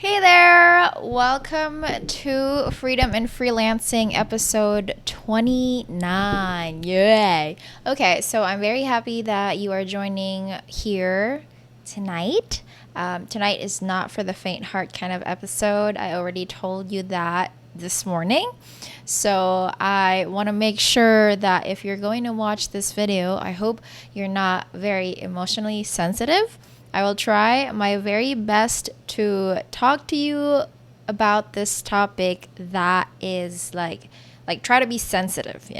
Hey there! Welcome to Freedom and Freelancing episode 29. Yay! Okay, so I'm very happy that you are joining here tonight. Tonight is not for the faint heart kind of episode. I already told you that this morning. So I want to make sure that if you're going to watch this video, I hope you're not very emotionally sensitive. I will try my very best to talk to you about this topic that is like try to be sensitive,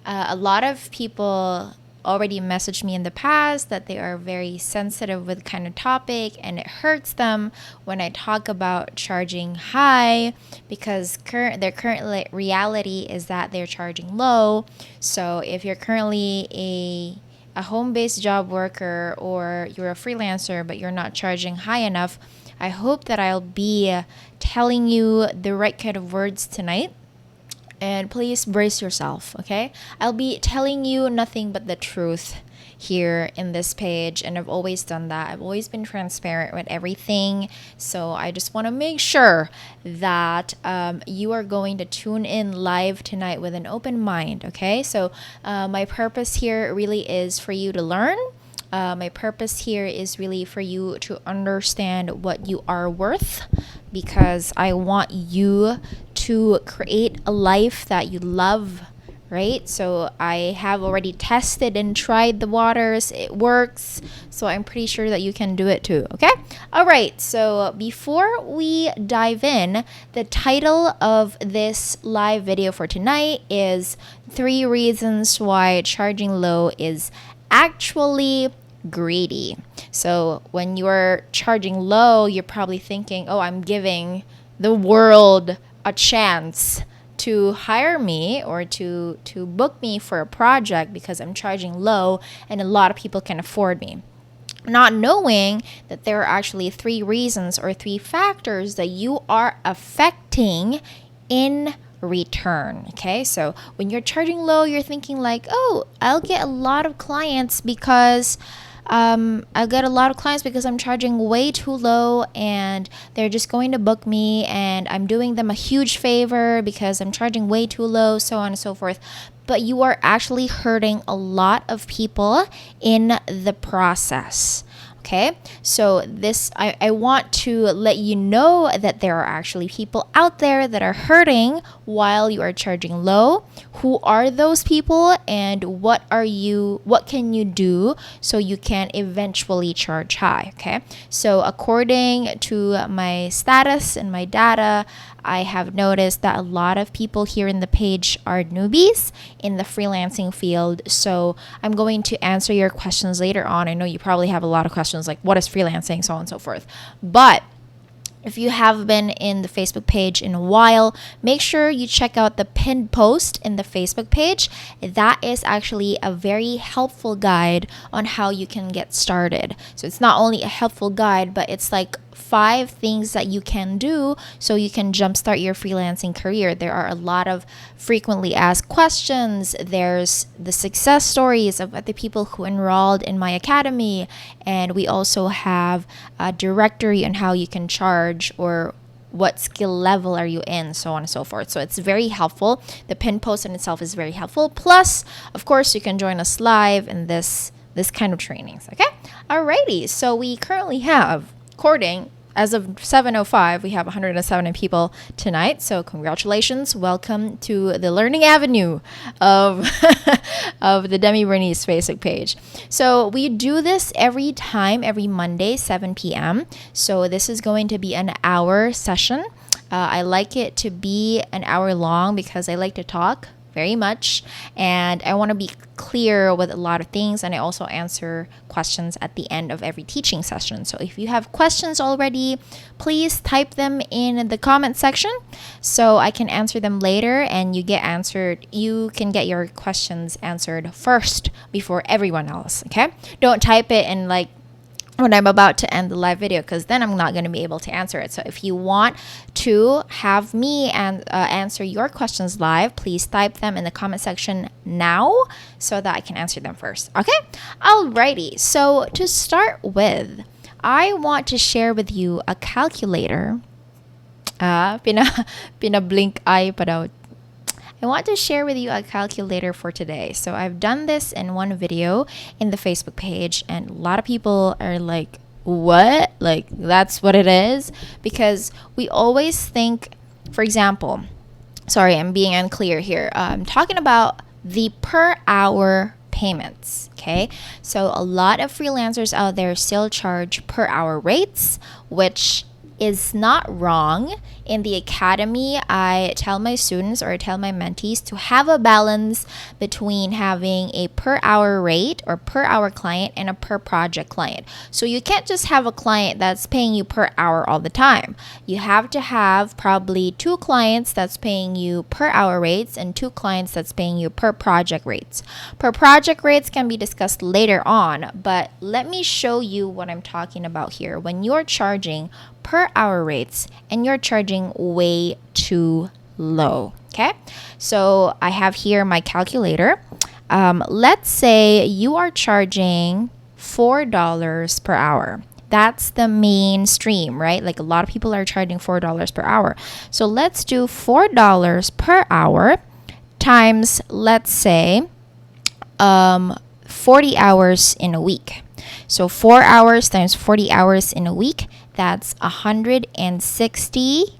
a lot of people already messaged me in the past that they are very sensitive with kind of topic, and it hurts them when I talk about charging high because their current reality is that they're charging low. So if you're currently a home-based job worker or you're a freelancer but you're not charging high enough, I hope that I'll be telling you the right kind of words tonight. And please brace yourself, okay? I'll be telling you nothing but the truth here in this page, and I've always done that. I've always been transparent with everything, so I just want to make sure that you are going to tune in live tonight with an open mind, okay? So my purpose here really is for you to learn. My purpose here is really for you to understand what you are worth, because I want you to create a life that you love, right? So I have already tested and tried the waters. It works. So I'm pretty sure that you can do it too, okay? All right. So before we dive in, the title of this live video for tonight is 3 reasons why charging low is actually greedy. So when you're charging low, you're probably thinking, oh, I'm giving the world a chance to hire me or to book me for a project because I'm charging low and a lot of people can afford me. Not knowing that there are actually 3 reasons or 3 factors that you are affecting in return. Okay, so when you're charging low, you're thinking like, oh, I'll get a lot of clients because I'm charging way too low and they're just going to book me and I'm doing them a huge favor because I'm charging way too low, so on and so forth. But you are actually hurting a lot of people in the process. Okay, so I want to let you know that there are actually people out there that are hurting while you are charging low. Who are those people, and what can you do so you can eventually charge high? Okay, so according to my status and my data, I have noticed that a lot of people here in the page are newbies in the freelancing field. So I'm going to answer your questions later on. I know you probably have a lot of questions like what is freelancing, so on and so forth. But if you have been in the Facebook page in a while, make sure you check out the pinned post in the Facebook page. That is actually a very helpful guide on how you can get started. So it's not only a helpful guide, but it's like 5 things that you can do so you can jumpstart your freelancing career. There are a lot of frequently asked questions. There's the success stories of the people who enrolled in my academy. And we also have a directory on how you can charge or what skill level are you in, so on and so forth. So it's very helpful. The pin post in itself is very helpful. Plus, of course, you can join us live in this kind of trainings. Okay? Alrighty. So we currently have, according as of 7:05, we have 107 people tonight. So congratulations. Welcome to the learning avenue of, of the Demi Facebook page. So we do this every Monday, 7 p.m. So this is going to be an hour session. I like it to be an hour long because I like to talk very much, and I want to be clear with a lot of things, and I also answer questions at the end of every teaching session. So if you have questions already, please type them in the comment section so I can answer them later, and you can get your questions answered first before everyone else. Okay, don't type it in like when I'm about to end the live video, because then I'm not going to be able to answer it. So if you want to have me answer your questions live, please type them in the comment section now so that I can answer them first. Okay? Alrighty. So to start with, I want to share with you a calculator Pina-blink eye pa daw. I want to share with you a calculator for today. So I've done this in one video in the Facebook page, and a lot of people are like, what? Like, that's what it is? Because we always think, for example, sorry, I'm being unclear here. I'm talking about the per hour payments. Okay, so a lot of freelancers out there still charge per hour rates, which is not wrong. In the academy, I tell my students or I tell my mentees to have a balance between having a per hour rate or per hour client and a per project client. So you can't just have a client that's paying you per hour all the time. You have to have probably 2 clients that's paying you per hour rates and 2 clients that's paying you per project rates. Per project rates can be discussed later on, but let me show you what I'm talking about here. When you're charging per hour rates and you're charging way too low. Okay, so I have here my calculator. Let's say you are charging $4 per hour. That's the mainstream, right? Like a lot of people are charging $4 per hour. So let's do $4 per hour times, let's say, 40 hours in a week. So 4 hours times 40 hours in a week, that's $160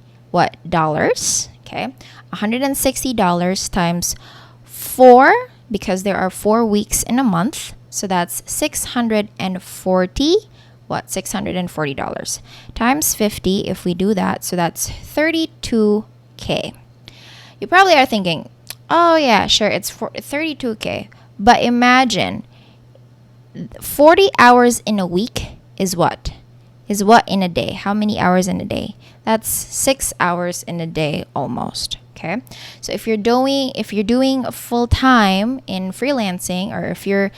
dollars. Okay, $160 times 4, because there are 4 weeks in a month. So that's $640 times 50. If we do that, so that's 32K. You probably are thinking, oh yeah, sure, it's 32K. But imagine 40 hours in a week is what? Is what in a day? How many hours in a day? That's 6 hours in a day almost. Okay, so if you're doing full time in freelancing, or if you're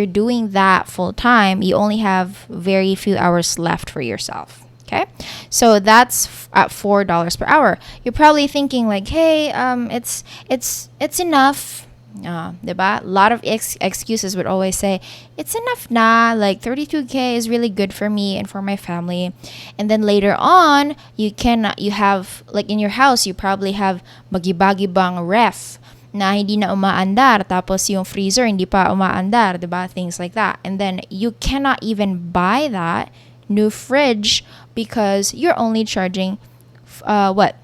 doing that full time, you only have very few hours left for yourself. Okay, so that's at $4 per hour. You're probably thinking like, hey, it's enough. Diba? A lot of excuses would always say, it's enough na, like 32K is really good for me and for my family. And then later on, you have, like in your house, you probably have magibagibang ref na hindi na umaandar, tapos yung freezer hindi pa umaandar, diba? Things like that. And then you cannot even buy that new fridge because you're only charging $4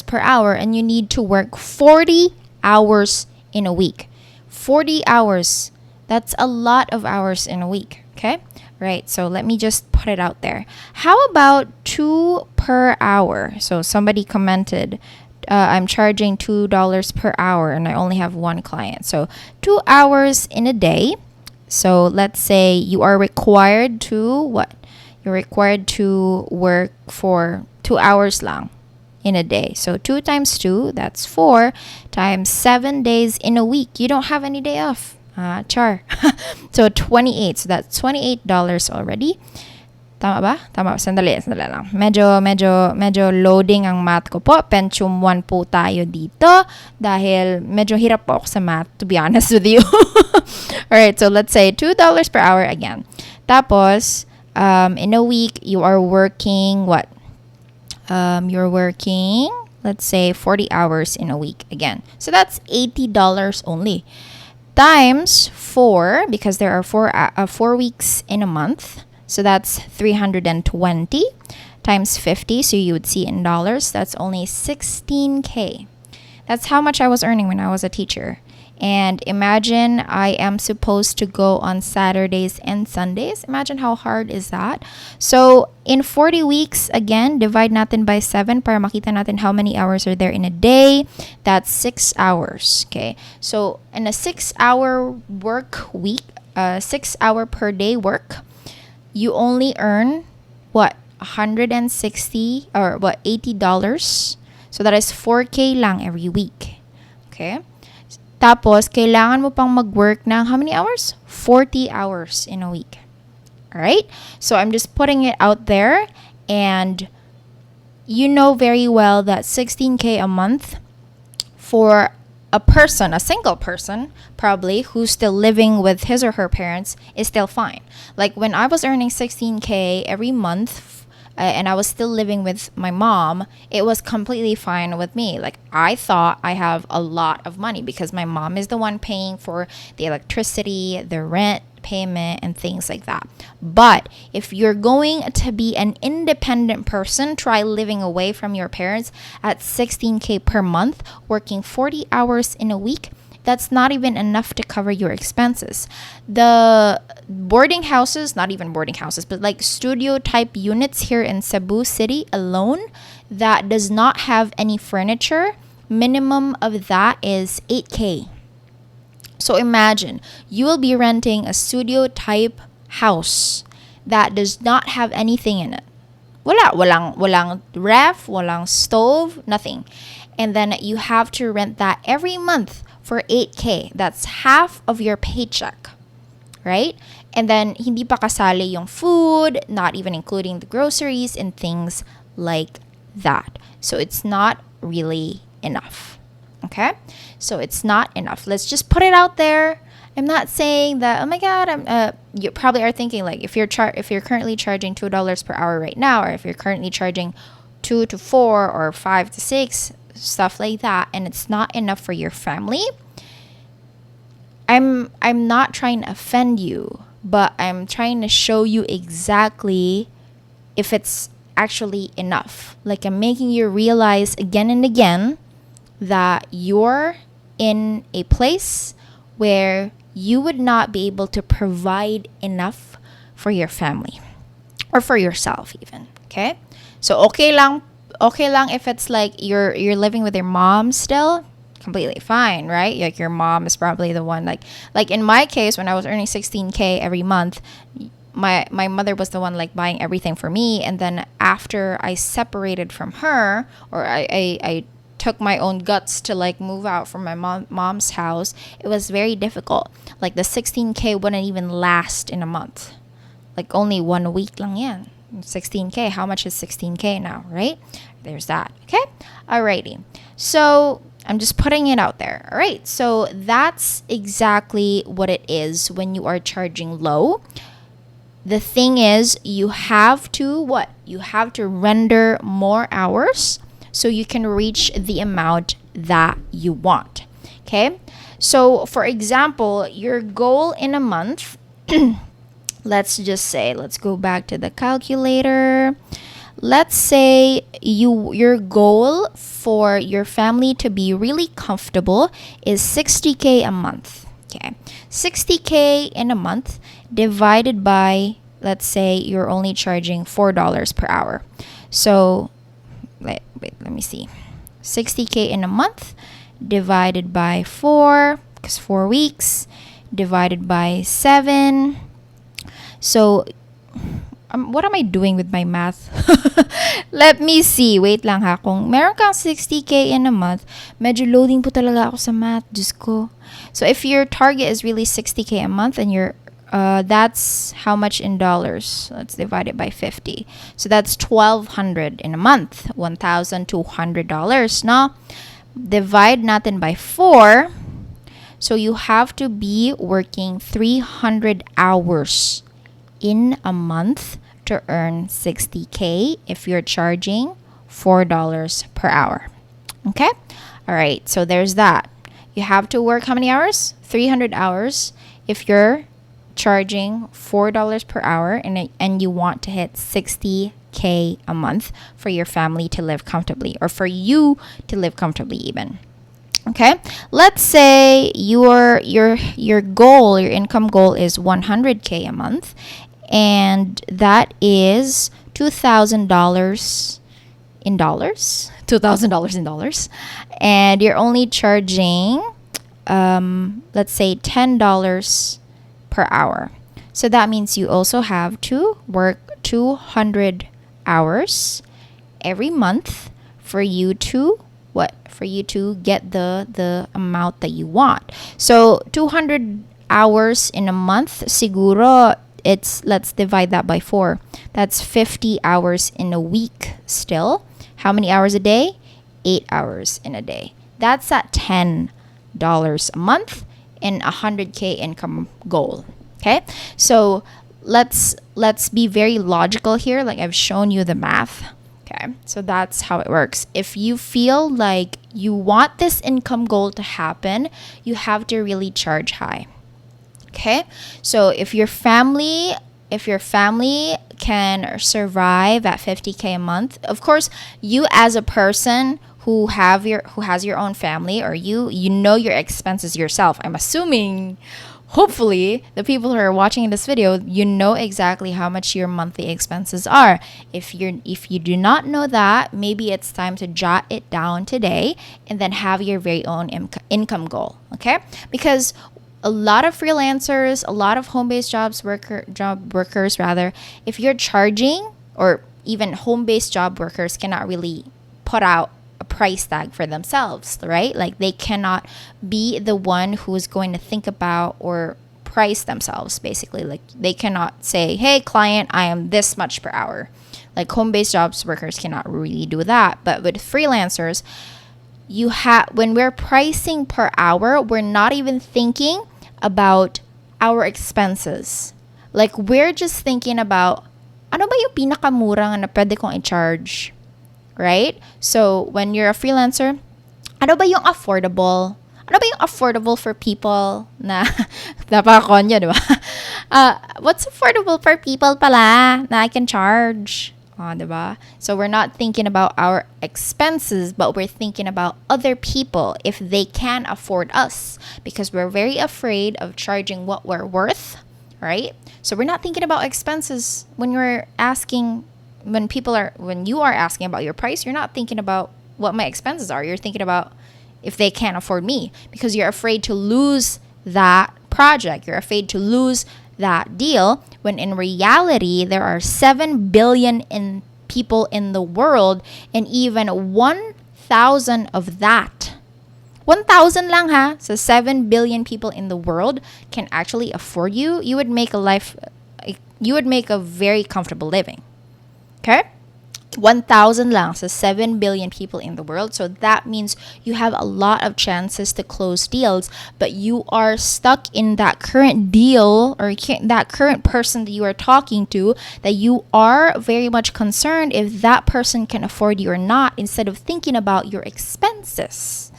per hour, and you need to work 40 hours in a week. 40 hours. That's a lot of hours in a week. Okay? Right. So let me just put it out there. How about 2 per hour? So somebody commented, I'm charging $2 per hour and I only have 1 client. So 2 hours in a day. So let's say you are required to what? You're required to work for 2 hours lang in a day. So 2 times 2, that's 4, times 7 days in a week. You don't have any day off. Char. So 28. So that's $28 already. Tama ba? Tama. Sandali lang. Medyo loading ang math ko po. Pentium 1 po tayo dito. Dahil medyo hirap po ako sa math, to be honest with you. Alright, so let's say $2 per hour again. Tapos, in a week, you are working what? You're working, let's say, 40 hours in a week again. So that's $80 only. Times 4, because there are 4 weeks in a month. So that's 320 times 50. So you would see in dollars, that's only 16K. That's how much I was earning when I was a teacher. And imagine I am supposed to go on Saturdays and Sundays. Imagine how hard is that. So in 40 weeks, again, divide natin by 7 para makita natin how many hours are there in a day. That's 6 hours. Okay. So in a 6-hour work week, 6 hour per day work, you only earn what? 160 or what? $80. So that is 4K lang every week. Okay. Tapos, kailangan mo pang mag-work ng how many hours? 40 hours in a week. Alright? So, I'm just putting it out there. And you know very well that 16K a month for a person, a single person, probably, who's still living with his or her parents is still fine. Like, when I was earning 16K every month, and I was still living with my mom, it was completely fine with me. Like, I thought I have a lot of money because my mom is the one paying for the electricity, the rent payment, and things like that. But if you're going to be an independent person, try living away from your parents at 16K per month, working 40 hours in a week. That's not even enough to cover your expenses. The boarding houses, not even boarding houses, but like studio type units here in Cebu City alone that does not have any furniture, minimum of that is 8K. So imagine you will be renting a studio type house that does not have anything in it. Walang ref, walang stove, nothing. And then you have to rent that every month for 8K. That's half of your paycheck, right? And then hindi pa kasali yung food, not even including the groceries and things like that. So it's not really enough. Okay? So it's not enough. Let's just put it out there. I'm not saying that, oh my God, you probably are thinking like if you're currently charging $2 per hour right now, or if you're currently charging 2 to 4 or 5 to 6, stuff like that, and it's not enough for your family, I'm not trying to offend you, but I'm trying to show you exactly if it's actually enough. Like, I'm making you realize again and again that you're in a place where you would not be able to provide enough for your family or for yourself even. Okay? So okay lang if it's like you're living with your mom still, completely fine, right? Like, your mom is probably the one, like in my case, when I was earning 16K every month, my mother was the one like buying everything for me. And then after I separated from her, or I took my own guts to like move out from my mom's house, it was very difficult. Like, the 16K wouldn't even last in a month. Like, only 1 week lang yan. 16K, how much is 16K now, right? There's that. Okay? Alrighty. So I'm just putting it out there. All right. So that's exactly what it is when you are charging low. The thing is, you have to what? You have to render more hours so you can reach the amount that you want. Okay? So, for example, your goal in a month, let's go back to the calculator. Let's say your goal for your family to be really comfortable is 60K a month. Okay. 60K in a month divided by, let's say you're only charging $4 per hour. So, let me see. 60K in a month divided by 4, because 4 weeks, divided by 7. So, what am I doing with my math? Let me see. Wait lang ha. Kung meron kang 60K in a month, medyo loading po talaga ako sa math. Diyos ko. So, if your target is really 60K a month and you're that's how much in dollars. Let's divide it by 50. So that's $1,200 in a month. $1,200, no? Divide natin by 4. So you have to be working 300 hours in a month to earn 60K if you're charging $4 per hour. Okay? All right. So there's that. You have to work how many hours? 300 hours if you're charging $4 per hour and you want to hit 60K a month for your family to live comfortably, or for you to live comfortably even. Okay? Let's say your goal, your income goal is 100K a month, and that is $2,000 in dollars. $2,000 in dollars. And you're only charging let's say $10 per hour. So that means you also have to work 200 hours every month for you to what? For you to get the amount that you want. So 200 hours in a month, siguro let's divide that by 4. That's 50 hours in a week still. How many hours a day? 8 hours in a day. That's at $10 a month and 100K income goal. Okay? So let's be very logical here. Like I've shown you the math. Okay, so that's how it works. If you feel like you want this income goal to happen, you have to really charge high. Okay, so if your family can survive at 50K a month, of course, you as a person who has your own family, or you know your expenses yourself. I'm assuming, hopefully, the people who are watching this video, you know exactly how much your monthly expenses are. If you do not know that, maybe it's time to jot it down today and then have your very own income goal. Okay, because a lot of freelancers, a lot of home-based job workers rather, if you're charging, or even home-based job workers cannot really put out a price tag for themselves, right? Like they cannot be the one who's going to think about or price themselves, basically. Like they cannot say, hey client, I am this much per hour. Like home-based jobs workers cannot really do that. But with freelancers, when we're pricing per hour, we're not even thinking about our expenses. Like we're just thinking about, ano ba yung pinakamura na pwede kong i-charge? Right? So when you're a freelancer, ano ba yung affordable? Ano ba yung affordable for people na napaka-konyo, di ba? What's affordable for people pala na I can charge? Di ba? So we're not thinking about our expenses, but we're thinking about other people if they can afford us, because we're very afraid of charging what we're worth, right? So we're not thinking about expenses when you are asking about your price. You're not thinking about what my expenses are. You're thinking about if they can't afford me, because you're afraid to lose that project. You're afraid to lose that deal, when in reality there are 7 billion people in the world, and even 1,000 of that, 1,000 lang ha, so 7 billion people in the world can actually afford you. You would make a very comfortable living. Okay? 1,000 lang, so 7 billion people in the world. So that means you have a lot of chances to close deals, but you are stuck in that current deal, or that current person that you are talking to, that you are very much concerned if that person can afford you or not, instead of thinking about your expenses.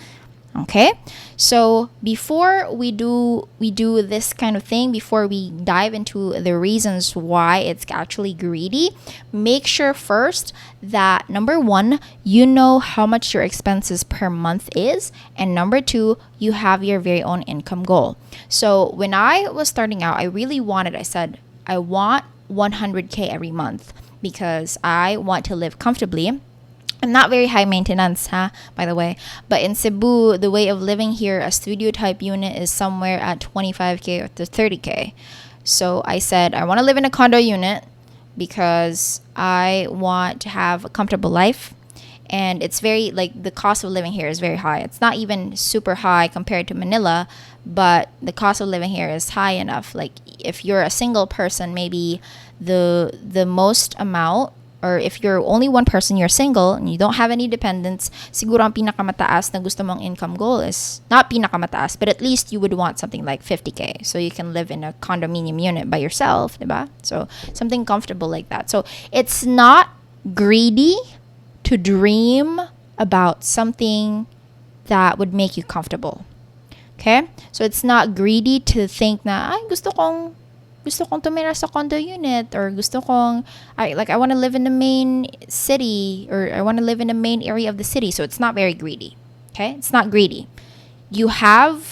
Okay, so before we do this kind of thing, before we dive into the reasons why it's actually greedy, make sure first that number one, you know how much your expenses per month is, and number two, you have your very own income goal. So when I was starting out, I said I want 100K every month, because I want to live comfortably. I'm not very high maintenance, by the way. But in Cebu, the way of living here, a studio type unit is somewhere at 25K or to 30K. So I said, I want to live in a condo unit because I want to have a comfortable life. And it's very, like, the cost of living here is very high. It's not even super high compared to Manila, but the cost of living here is high enough. Like, if you're a single person, maybe the most amount, or if you're only one person, you're single, and you don't have any dependents, siguro ang pinakamataas na gusto mong income goal is, not pinakamataas, but at least you would want something like 50K. So you can live in a condominium unit by yourself, diba? So something comfortable like that. So it's not greedy to dream about something that would make you comfortable. Okay? So it's not greedy to think na, ay, gusto kong tumira sa condo unit, or I want to live in the main city, or I want to live in the main area of the city. So it's not very greedy. Okay? It's not greedy. You can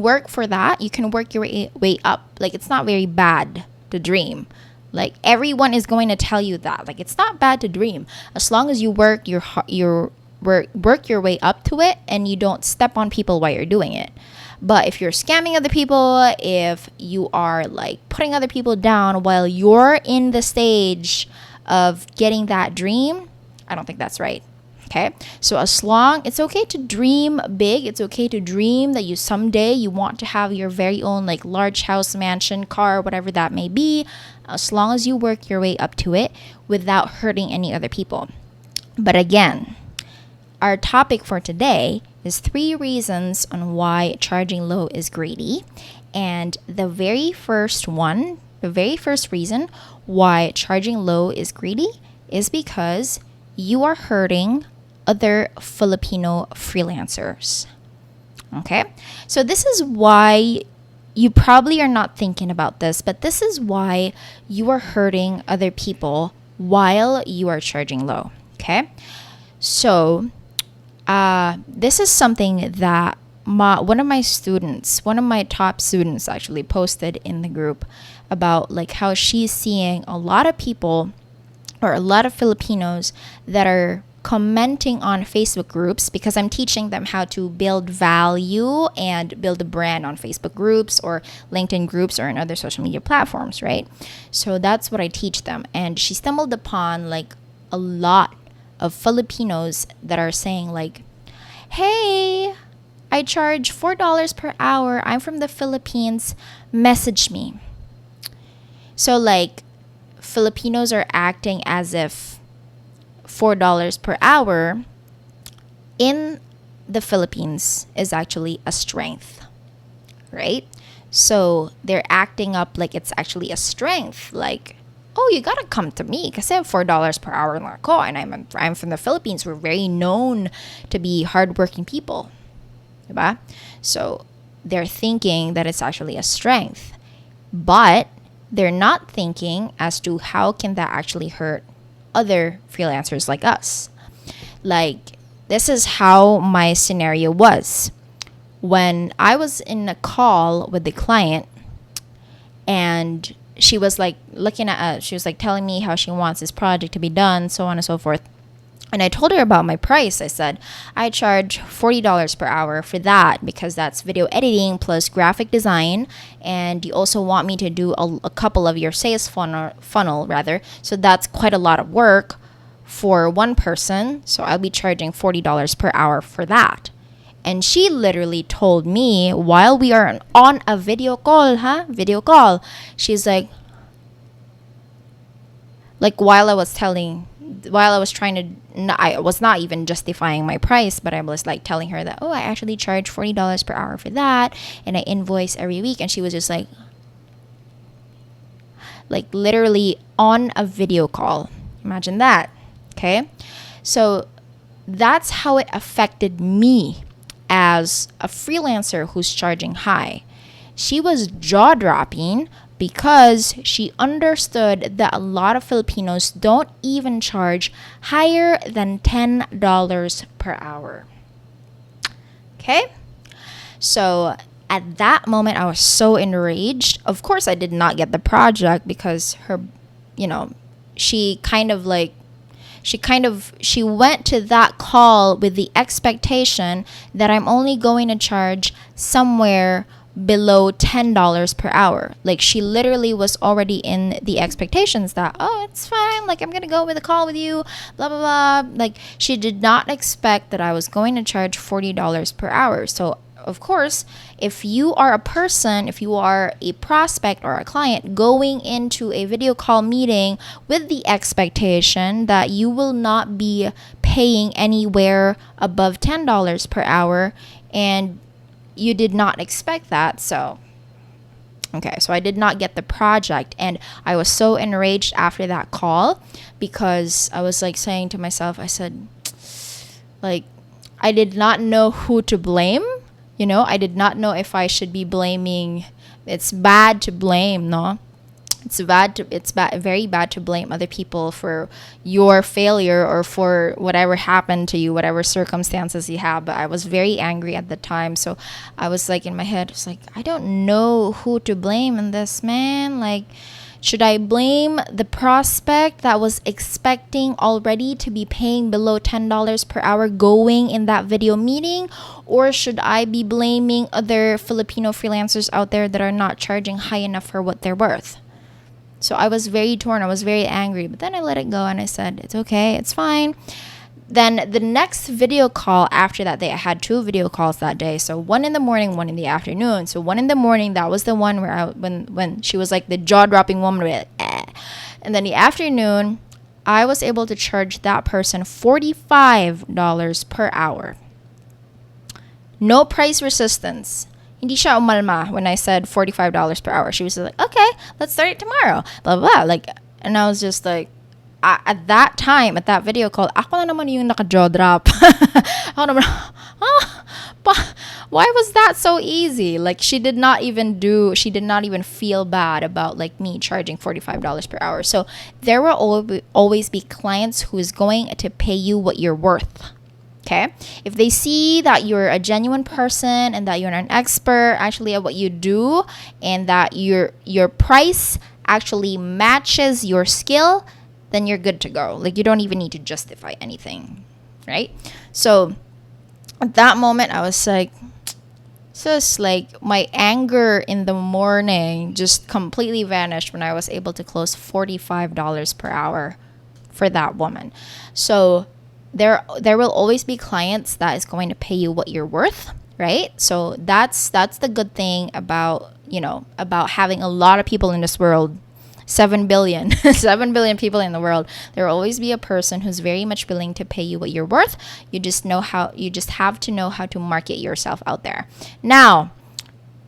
work for that. You can work your way up. Like, it's not very bad to dream. Like, everyone is going to tell you that. Like, it's not bad to dream, as long as you work your way up to it, and you don't step on people while you're doing it. But if you're scamming other people, if you are like putting other people down while you're in the stage of getting that dream, I don't think that's right. Okay? So it's okay to dream big. It's okay to dream that someday you want to have your very own, like, large house, mansion, car, whatever that may be, as long as you work your way up to it without hurting any other people. But again, our topic for today is 3 reasons on why charging low is greedy. And the very first reason why charging low is greedy is because you are hurting other Filipino freelancers. Okay? So this is why you probably are not thinking about this, but this is why you are hurting other people while you are charging low. Okay? So this is something that one of my top students actually posted in the group about like how she's seeing a lot of people or a lot of Filipinos that are commenting on Facebook groups, because I'm teaching them how to build value and build a brand on Facebook groups or LinkedIn groups or in other social media platforms, right? So that's what I teach them. And she stumbled upon like a lot of Filipinos that are saying like, hey, I charge $4 per hour. I'm from the Philippines. Message me. So like Filipinos are acting as if $4 per hour in the Philippines is actually a strength, right? So they're acting up like it's actually a strength. Like, oh, you gotta come to me because I have $4 per hour in Larco, and I'm from the Philippines. We're very known to be hardworking people, diba? So they're thinking that it's actually a strength, but they're not thinking as to how can that actually hurt other freelancers like us. Like, this is how my scenario was. When I was in a call with the client and she was like she was like telling me how she wants this project to be done, so on and so forth. And I told her about my price. I said, I charge $40 per hour for that because that's video editing plus graphic design. And you also want me to do a couple of your sales funnel rather. So that's quite a lot of work for one person. So I'll be charging $40 per hour for that. And she literally told me while we are on a video call, she's like while I was trying to, I was not even justifying my price, but I was like telling her that, oh, I actually charge $40 per hour for that, and I invoice every week. And she was just like literally on a video call. Imagine that. Okay. So that's how it affected me as a freelancer who's charging high. She was jaw-dropping because she understood that a lot of Filipinos don't even charge higher than $10 per hour. Okay? So at that moment, I was so enraged. Of course, I did not get the project because she went to that call with the expectation that I'm only going to charge somewhere below $10 per hour. Like, she literally was already in the expectations that, oh, it's fine, like I'm gonna go with a call with you, blah blah blah. Like, she did not expect that I was going to charge $40 per hour. So of course, if you are a prospect or a client going into a video call meeting with the expectation that you will not be paying anywhere above $10 per hour, and you did not expect that, so I did not get the project. And I was so enraged after that call because I was like saying to myself, I said, like, I did not know who to blame. I did not know if I should be blaming. It's bad to blame, no? It's very bad to blame other people for your failure or for whatever happened to you, whatever circumstances you have. But I was very angry at the time. So I was like in my head, it's like, I don't know who to blame in this, man. Like, should I blame the prospect that was expecting already to be paying below $10 per hour going in that video meeting? Or should I be blaming other Filipino freelancers out there that are not charging high enough for what they're worth? So I was very torn. I was very angry. But then I let it go and I said, it's okay. It's fine. Then the next video call after that day, I had 2 video calls that day. So one in the morning, one in the afternoon. So one in the morning, that was the one where when she was like the jaw-dropping woman with And then the afternoon, I was able to charge that person $45 per hour. No price resistance. hindi siya umalma when I said $45 per hour. She was like, okay, let's start it tomorrow. Blah, blah, blah. Like, and I was just like, at that time, at that video call, ako na naman yung naka-jaw drop. Ako naman, why was that so easy? Like, she did not even feel bad about like me charging $45 per hour. So there will always be clients who is going to pay you what you're worth. Okay? If they see that you're a genuine person and that you're an expert actually at what you do, and that your price actually matches your skill, then you're good to go. Like, you don't even need to justify anything, right? So at that moment, I was like, sis, like, my anger in the morning just completely vanished when I was able to close $45 per hour for that woman. So there will always be clients that is going to pay you what you're worth, right? So that's the good thing about, about having a lot of people in this world. 7 billion people in the world. There will always be a person who's very much willing to pay you what you're worth. You just have to know how to market yourself out there. Now,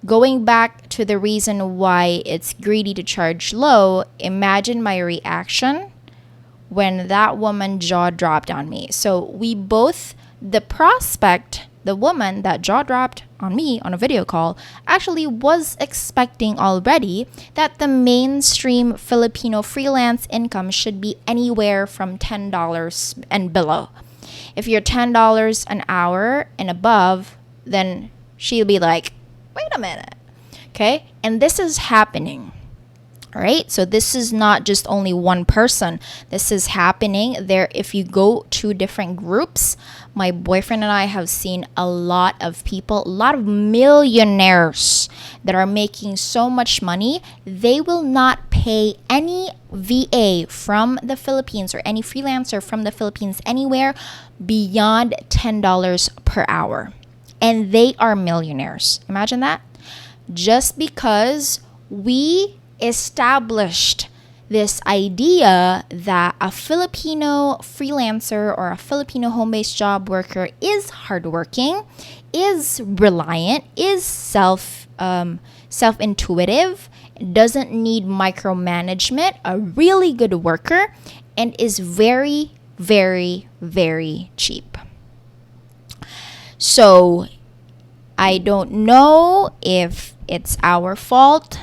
going back to the reason why it's greedy to charge low, imagine my reaction when that woman jaw dropped on me. So the prospect, the woman that jaw dropped on me on a video call, actually was expecting already that the mainstream Filipino freelance income should be anywhere from $10 and below. If you're $10 an hour and above, then she'll be like, wait a minute. Okay? And this is happening. All right, so this is not just only one person. This is happening there. If you go to different groups, my boyfriend and I have seen a lot of people, a lot of millionaires that are making so much money. They will not pay any VA from the Philippines or any freelancer from the Philippines anywhere beyond $10 per hour. And they are millionaires. Imagine that. Just because we established this idea that a Filipino freelancer or a Filipino home-based job worker is hardworking, is reliant, is self-intuitive, doesn't need micromanagement, a really good worker, and is very, very, very cheap. So I don't know if it's our fault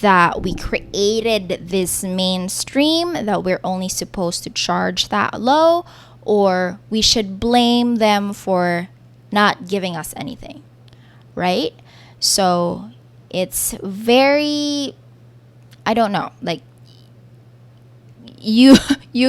that we created this mainstream that we're only supposed to charge that low, or we should blame them for not giving us anything, right? So it's very, I don't know, like, you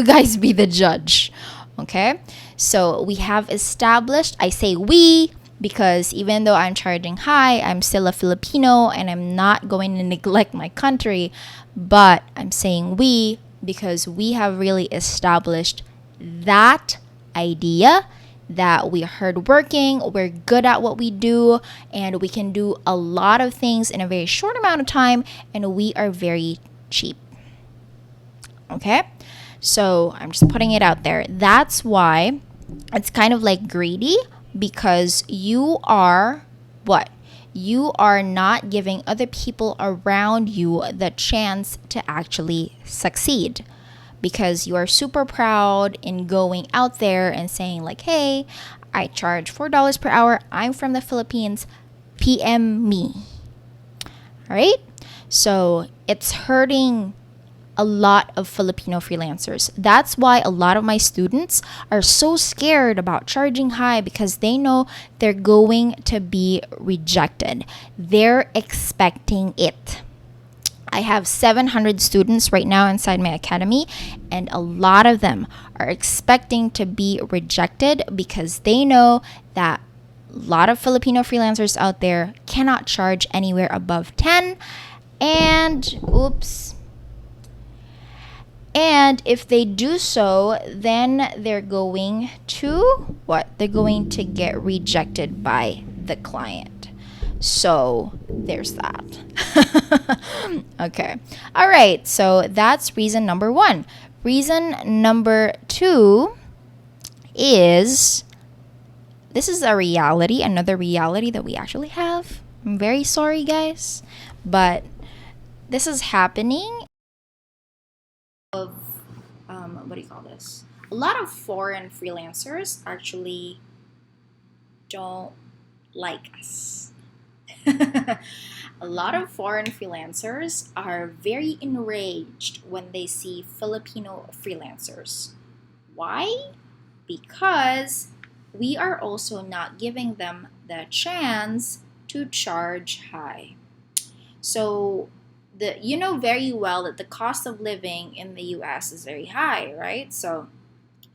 guys be the judge, okay? So we have established, I say we, because even though I'm charging high, I'm still a Filipino and I'm not going to neglect my country. But I'm saying we because we have really established that idea that we're hardworking, we're good at what we do, and we can do a lot of things in a very short amount of time, and we are very cheap. Okay? So I'm just putting it out there. That's why it's kind of like greedy. Because you are what? You are not giving other people around you the chance to actually succeed. Because you are super proud in going out there and saying like, hey, I charge $4 per hour. I'm from the Philippines. PM me. All right? So it's hurting a lot of Filipino freelancers. That's why a lot of my students are so scared about charging high, because they know they're going to be rejected. They're expecting it. I have 700 students right now inside my academy, and a lot of them are expecting to be rejected because they know that a lot of Filipino freelancers out there cannot charge anywhere above 10. And if they do so, then they're going to what? They're going to get rejected by the client. So there's that. Okay. All right. So that's reason number 1. Reason number 2 is, this is a reality, another reality that we actually have. I'm very sorry, guys, but this is happening. Of what do you call this? A lot of foreign freelancers actually don't like us. A lot of foreign freelancers are very enraged when they see Filipino freelancers. Why? Because we are also not giving them the chance to charge high. So you know very well that the cost of living in the US is very high, right? So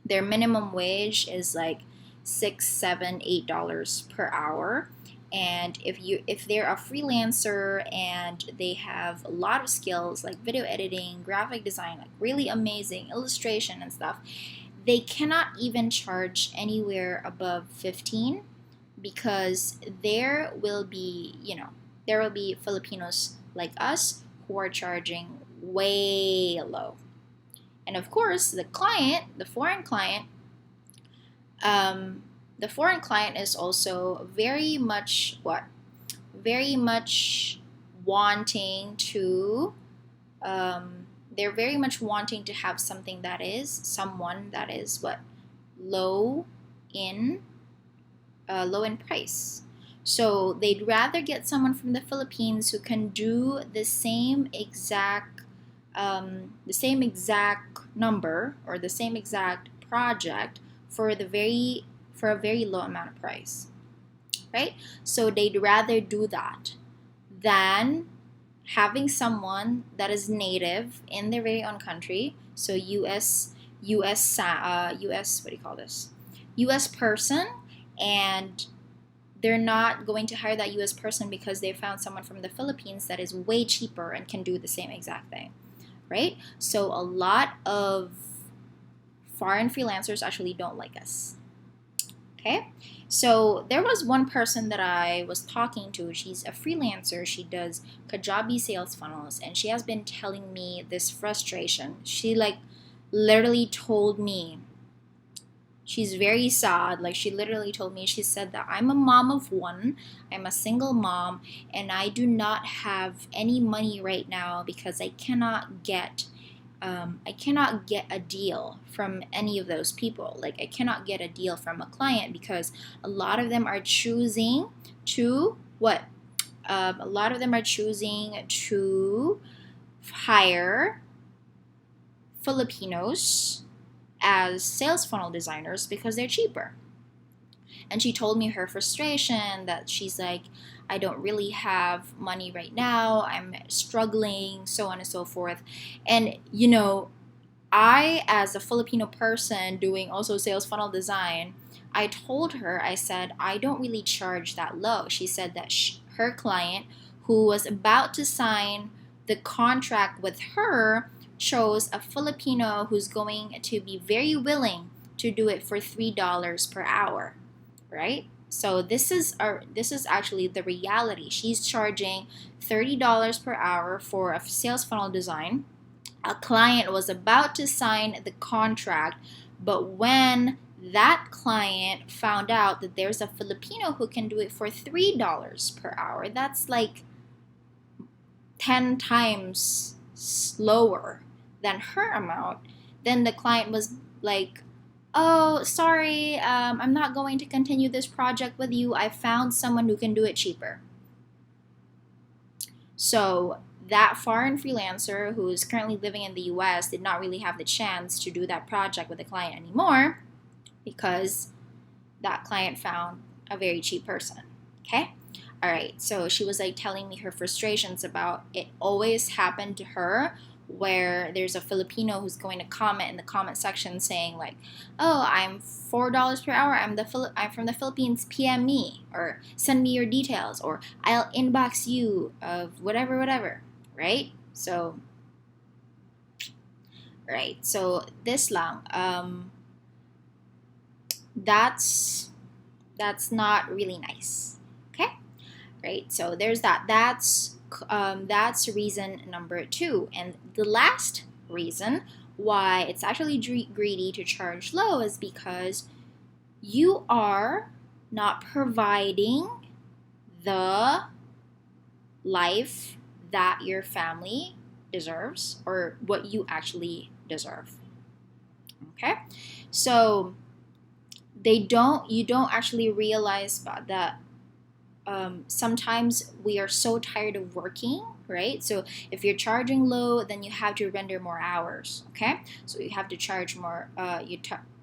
their minimum wage is like $6, $7, $8 per hour. And if they're a freelancer and they have a lot of skills like video editing, graphic design, like really amazing illustration and stuff, they cannot even charge anywhere above 15 because there will be Filipinos like us who are charging way low. And of course, the foreign client is also very much very much wanting to, they're very much wanting to have someone that is low in low in price. So they'd rather get someone from the Philippines who can do the same exact number or the same exact project for a very low amount of price, right? So they'd rather do that than having someone that is native in their very own country. So US what do you call this? US person, and they're not going to hire that US person because they found someone from the Philippines that is way cheaper and can do the same exact thing, right? So a lot of foreign freelancers actually don't like us. Okay? So there was one person that I was talking to. She's a freelancer. She does Kajabi sales funnels, and she has been telling me this frustration. She literally told me, she's very sad. Like, she literally told me, she said that I'm a mom of one. I'm a single mom, and I do not have any money right now because I cannot get a deal from any of those people. Like, I cannot get a deal from a client because a lot of them are choosing to hire Filipinos as sales funnel designers because they're cheaper. And she told me her frustration, that she's like, I don't really have money right now, I'm struggling, so on and so forth. And I, as a Filipino person doing also sales funnel design, I told her, I said, I don't really charge that low. She said that her client, who was about to sign the contract with her, chose a Filipino who's going to be very willing to do it for $3 per hour, right? So this is actually the reality. She's charging $30 per hour for a sales funnel design. A client was about to sign the contract, but when that client found out that there's a Filipino who can do it for $3 per hour, that's like 10 times slower than her amount, then the client was like, oh, sorry, I'm not going to continue this project with you. I found someone who can do it cheaper. So that foreign freelancer who is currently living in the US did not really have the chance to do that project with the client anymore because that client found a very cheap person. Okay? All right. So she was like telling me her frustrations about it always happened to her, where there's a Filipino who's going to comment in the comment section saying like, oh, I'm $4 per hour, I'm from the Philippines, PM me, or send me your details, or I'll inbox you of whatever, right? So this lang, that's not really nice. Okay? Right? So there's that. That's reason number 2. And the last reason why it's actually greedy to charge low is because you are not providing the life that your family deserves, or what you actually deserve. Okay? So you don't actually realize that sometimes we are so tired of working, right? So if you're charging low, then you have to render more hours. Okay, so you have to charge more.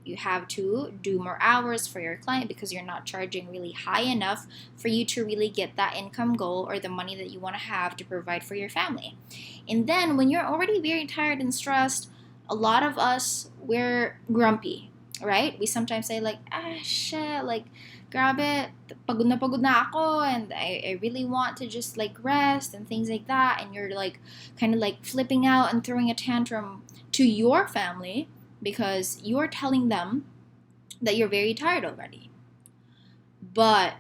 You have to do more hours for your client because you're not charging really high enough for you to really get that income goal or the money that you want to have to provide for your family. And then when you're already very tired and stressed, a lot of us, we're grumpy, right? We sometimes say like, shit, like, grabe, pagod na ako, and I really want to just like rest and things like that. And you're like kind of like flipping out and throwing a tantrum to your family because you're telling them that you're very tired already. But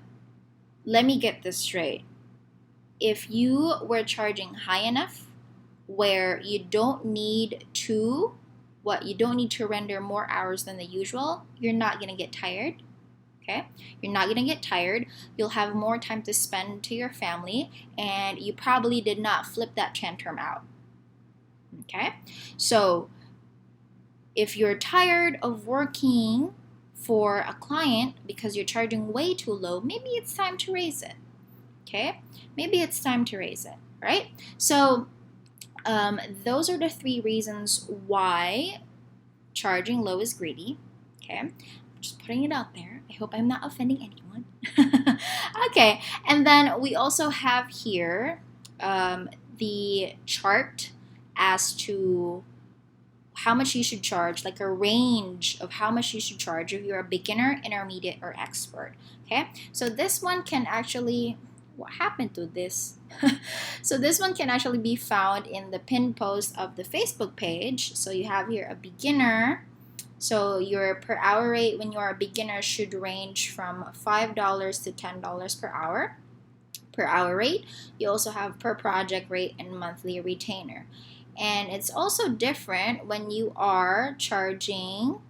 let me get this straight. If you were charging high enough where you don't need to render more hours than the usual, you're not going to get tired. Okay? You're not going to get tired. You'll have more time to spend to your family, and you probably did not flip that tantrum out. Okay? So, if you're tired of working for a client because you're charging way too low, maybe it's time to raise it. Okay? Maybe it's time to raise it, right? So, those are the 3 reasons why charging low is greedy. Okay? I'm just putting it out there. I hope I'm not offending anyone. Okay, and then we also have here the chart as to how much you should charge, like a range of how much you should charge if you're a beginner, intermediate, or expert. Okay, so this one can actually, what happened to this? So this one can actually be found in the pinned post of the Facebook page. So you have here a beginner. So your per hour rate when you are a beginner should range from $5 to $10 per hour rate. You also have per project rate and monthly retainer. And it's also different when you are charging,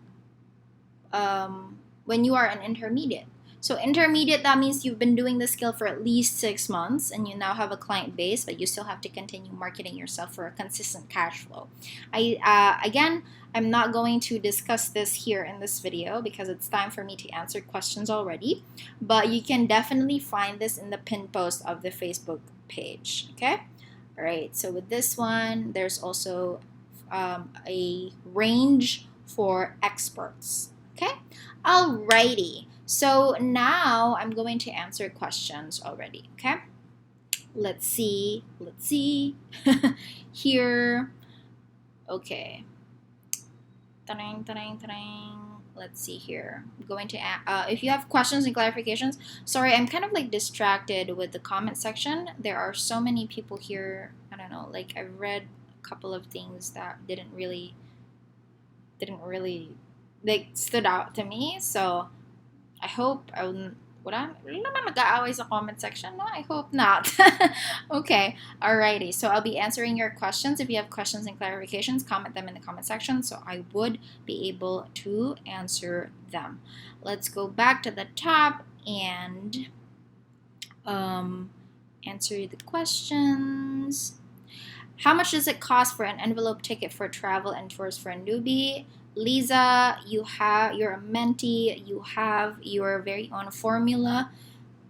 when you are an intermediate. So intermediate, that means you've been doing the skill for at least 6 months and you now have a client base, but you still have to continue marketing yourself for a consistent cash flow. Again, I'm not going to discuss this here in this video because it's time for me to answer questions already, but you can definitely find this in the pinned post of the Facebook page, okay? All right, so with this one, there's also a range for experts, okay? Alrighty. So now I'm going to answer questions already, okay? Let's see. Here. Okay. Let's see here. I'm going to if you have questions and clarifications, sorry, I'm kind of like distracted with the comment section. There are so many people here. I don't know, like I've read a couple of things that didn't really like stood out to me. So I hope wala naman nag-aaway sa comment section, no? I hope not. Okay, alrighty. So I'll be answering your questions. If you have questions and clarifications, comment them in the comment section so I would be able to answer them. Let's go back to the top and answer the questions. How much does it cost for an envelope ticket for travel and tours for a newbie? Lisa, you're a mentee, you have your very own formula.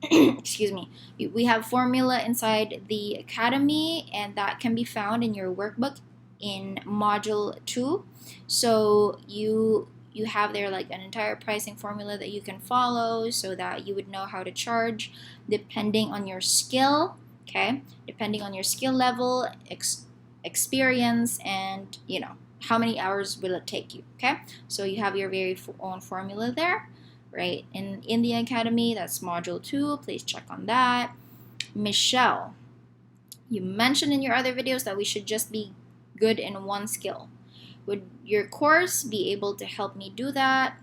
Excuse me. We have formula inside the academy, and that can be found in your workbook in module 2. So you have there like an entire pricing formula that you can follow so that you would know how to charge depending on your skill, okay? Depending on your skill level, experience, and how many hours will it take you, okay? So you have your very own formula there, right? In the academy, that's module 2. Please check on that. Michelle, you mentioned in your other videos that we should just be good in one skill. Would your course be able to help me do that?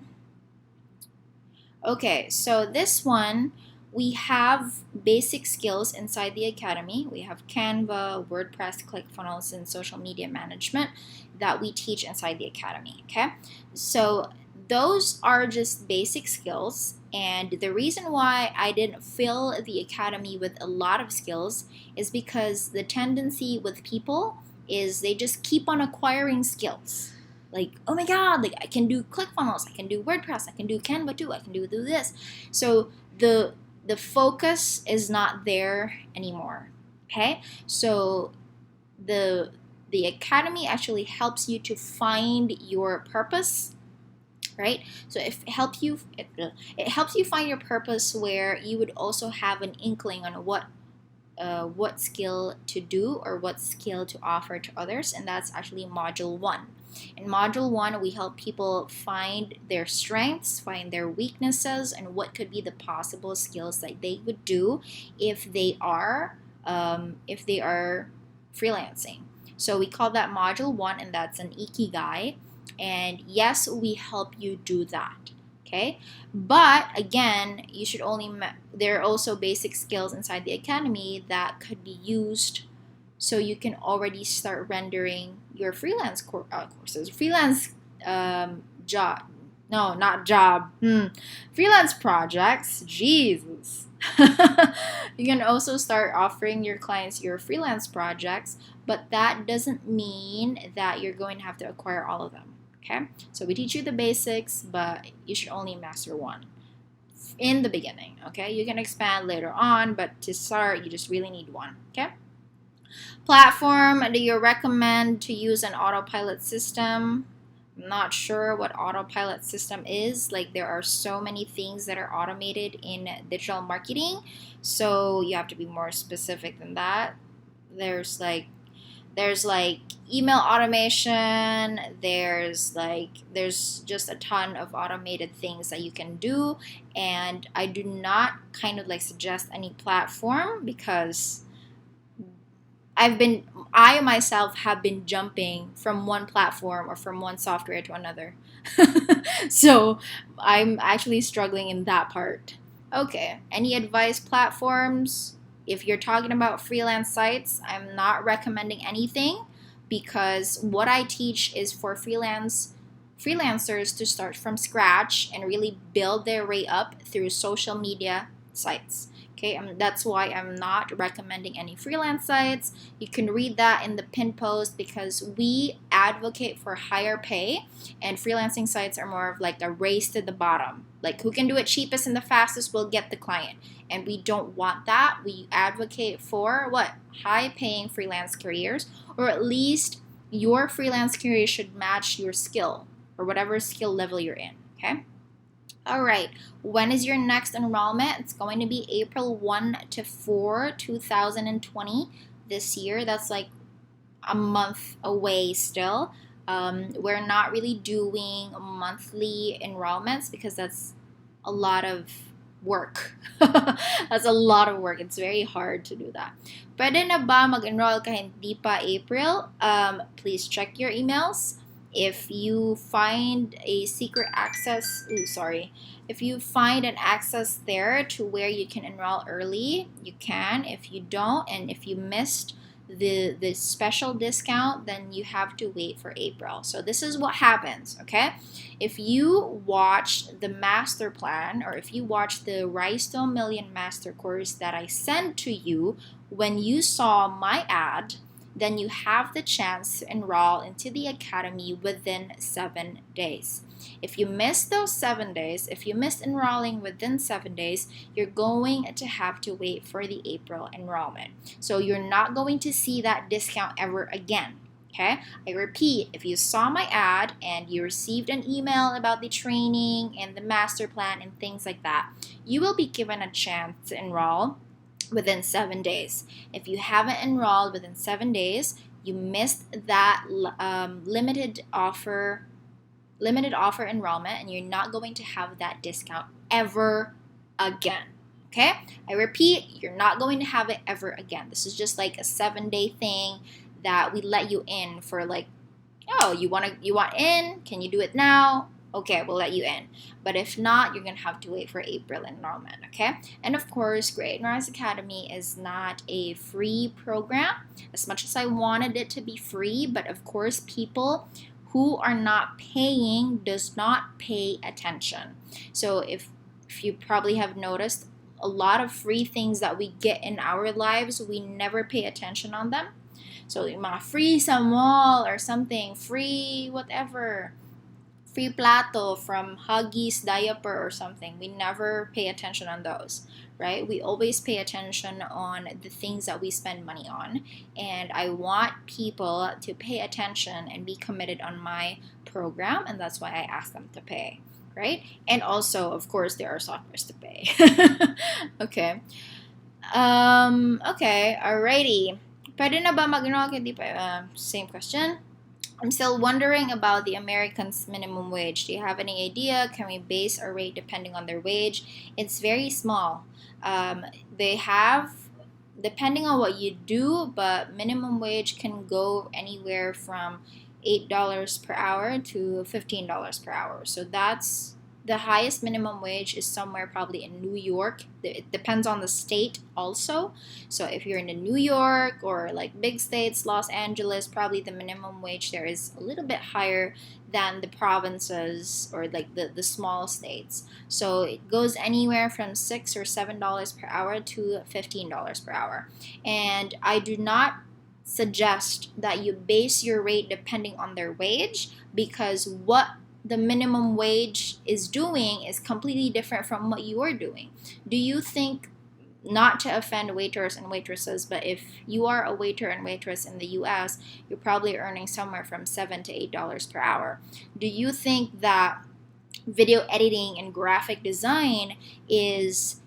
Okay, so this one, we have basic skills inside the academy. We have Canva, WordPress, ClickFunnels, and social media management that we teach inside the academy, okay? So those are just basic skills, And the reason why I didn't fill the academy with a lot of skills is because the tendency with people is they just keep on acquiring skills. Like, oh my god, like I can do ClickFunnels, I can do WordPress, I can do Canva too, I can do this. So the focus is not there anymore. Okay? So the academy actually helps you to find your purpose, right? So it helps you find your purpose, where you would also have an inkling on what skill to do or what skill to offer to others, and that's actually module 1. In module 1, we help people find their strengths, find their weaknesses, and what could be the possible skills that they would do if they are freelancing. So we call that module 1, and that's an ikigai. And yes, we help you do that. Okay, but again, you should only there are also basic skills inside the academy that could be used, so you can already start rendering your freelance courses, freelance job. No, not job. Freelance projects. Jesus. You can also start offering your clients your freelance projects, but that doesn't mean that you're going to have to acquire all of them. Okay, so we teach you the basics, but you should only master one in the beginning. Okay, you can expand later on, but to start, you just really need one. Okay, platform, do you recommend to use an autopilot system? I'm not sure what autopilot system is. Like, there are so many things that are automated in digital marketing, so you have to be more specific than that. There's like email automation, there's just a ton of automated things that you can do, and I do not kind of like suggest any platform, because I myself have been jumping from one platform or from one software to another. So I'm actually struggling in that part. Okay, any advice platforms? If you're talking about freelance sites, I'm not recommending anything, because what I teach is for freelancers to start from scratch and really build their way up through social media sites. Okay, that's why I'm not recommending any freelance sites. You can read that in the pinned post, because we advocate for higher pay, and freelancing sites are more of like a race to the bottom. Like, who can do it cheapest and the fastest will get the client. And we don't want that. We advocate for what? High-paying freelance careers, or at least your freelance career should match your skill or whatever skill level you're in. Okay? All right. When is your next enrollment? It's going to be April 1 to 4, 2020 this year. That's like a month away still. We're not really doing monthly enrollments because that's a lot of work. That's a lot of work. It's very hard to do that. Pwede na ba mag-enroll ka hindi pa April? Please check your emails. If you find a secret access, if you find an access there to where you can enroll early, you can. If you don't, and if you missed the special discount, then you have to wait for April. So this is what happens, okay? If you watched the master plan, or if you watched the Rise to a Million master course that I sent to you when you saw my ad, then you have the chance to enroll into the academy within 7 days. If you miss those 7 days, if you missed enrolling within 7 days, you're going to have to wait for the April enrollment. So you're not going to see that discount ever again. Okay? I repeat, if you saw my ad and you received an email about the training and the master plan and things like that, you will be given a chance to enroll within 7 days. If you haven't enrolled within 7 days, you missed that limited offer enrollment, and you're not going to have that discount ever again. Okay? I repeat, you're not going to have it ever again. This is just like a 7-day thing that we let you in for, like, oh, you want in? Can you do it now? Okay, we'll let you in. But if not, you're going to have to wait for April enrollment, okay? And of course, Great and Rise Academy is not a free program, as much as I wanted it to be free. But of course, people who are not paying does not pay attention. So if if you probably have noticed, a lot of free things that we get in our lives, we never pay attention on them. So yung mga free sa mall or something, free whatever, free plato from Huggies diaper or something, we never pay attention on those, right? We always pay attention on the things that we spend money on. And I want people to pay attention and be committed on my program, and that's why I ask them to pay, right? And also, of course, there are softwares to pay. Okay. Okay, alrighty. Pwede na ba hindi pa, same question. I'm still wondering about the Americans' minimum wage. Do you have any idea? Can we base our rate depending on their wage? It's very small. They have, depending on what you do, but minimum wage can go anywhere from $8 per hour to $15 per hour. So that's the highest minimum wage is somewhere probably in New York. It depends on the state also. So if you're in the New York or like big states, Los Angeles, probably the minimum wage there is a little bit higher than the provinces or like the small states. So it goes anywhere from $6 or $7 per hour to $15 per hour. And I do not suggest that you base your rate depending on their wage, because what the minimum wage is doing is completely different from what you are doing. Do you think, not to offend waiters and waitresses, but if you are a waiter and waitress in the US, you're probably earning somewhere from $7 to $8 per hour. Do you think that video editing and graphic design is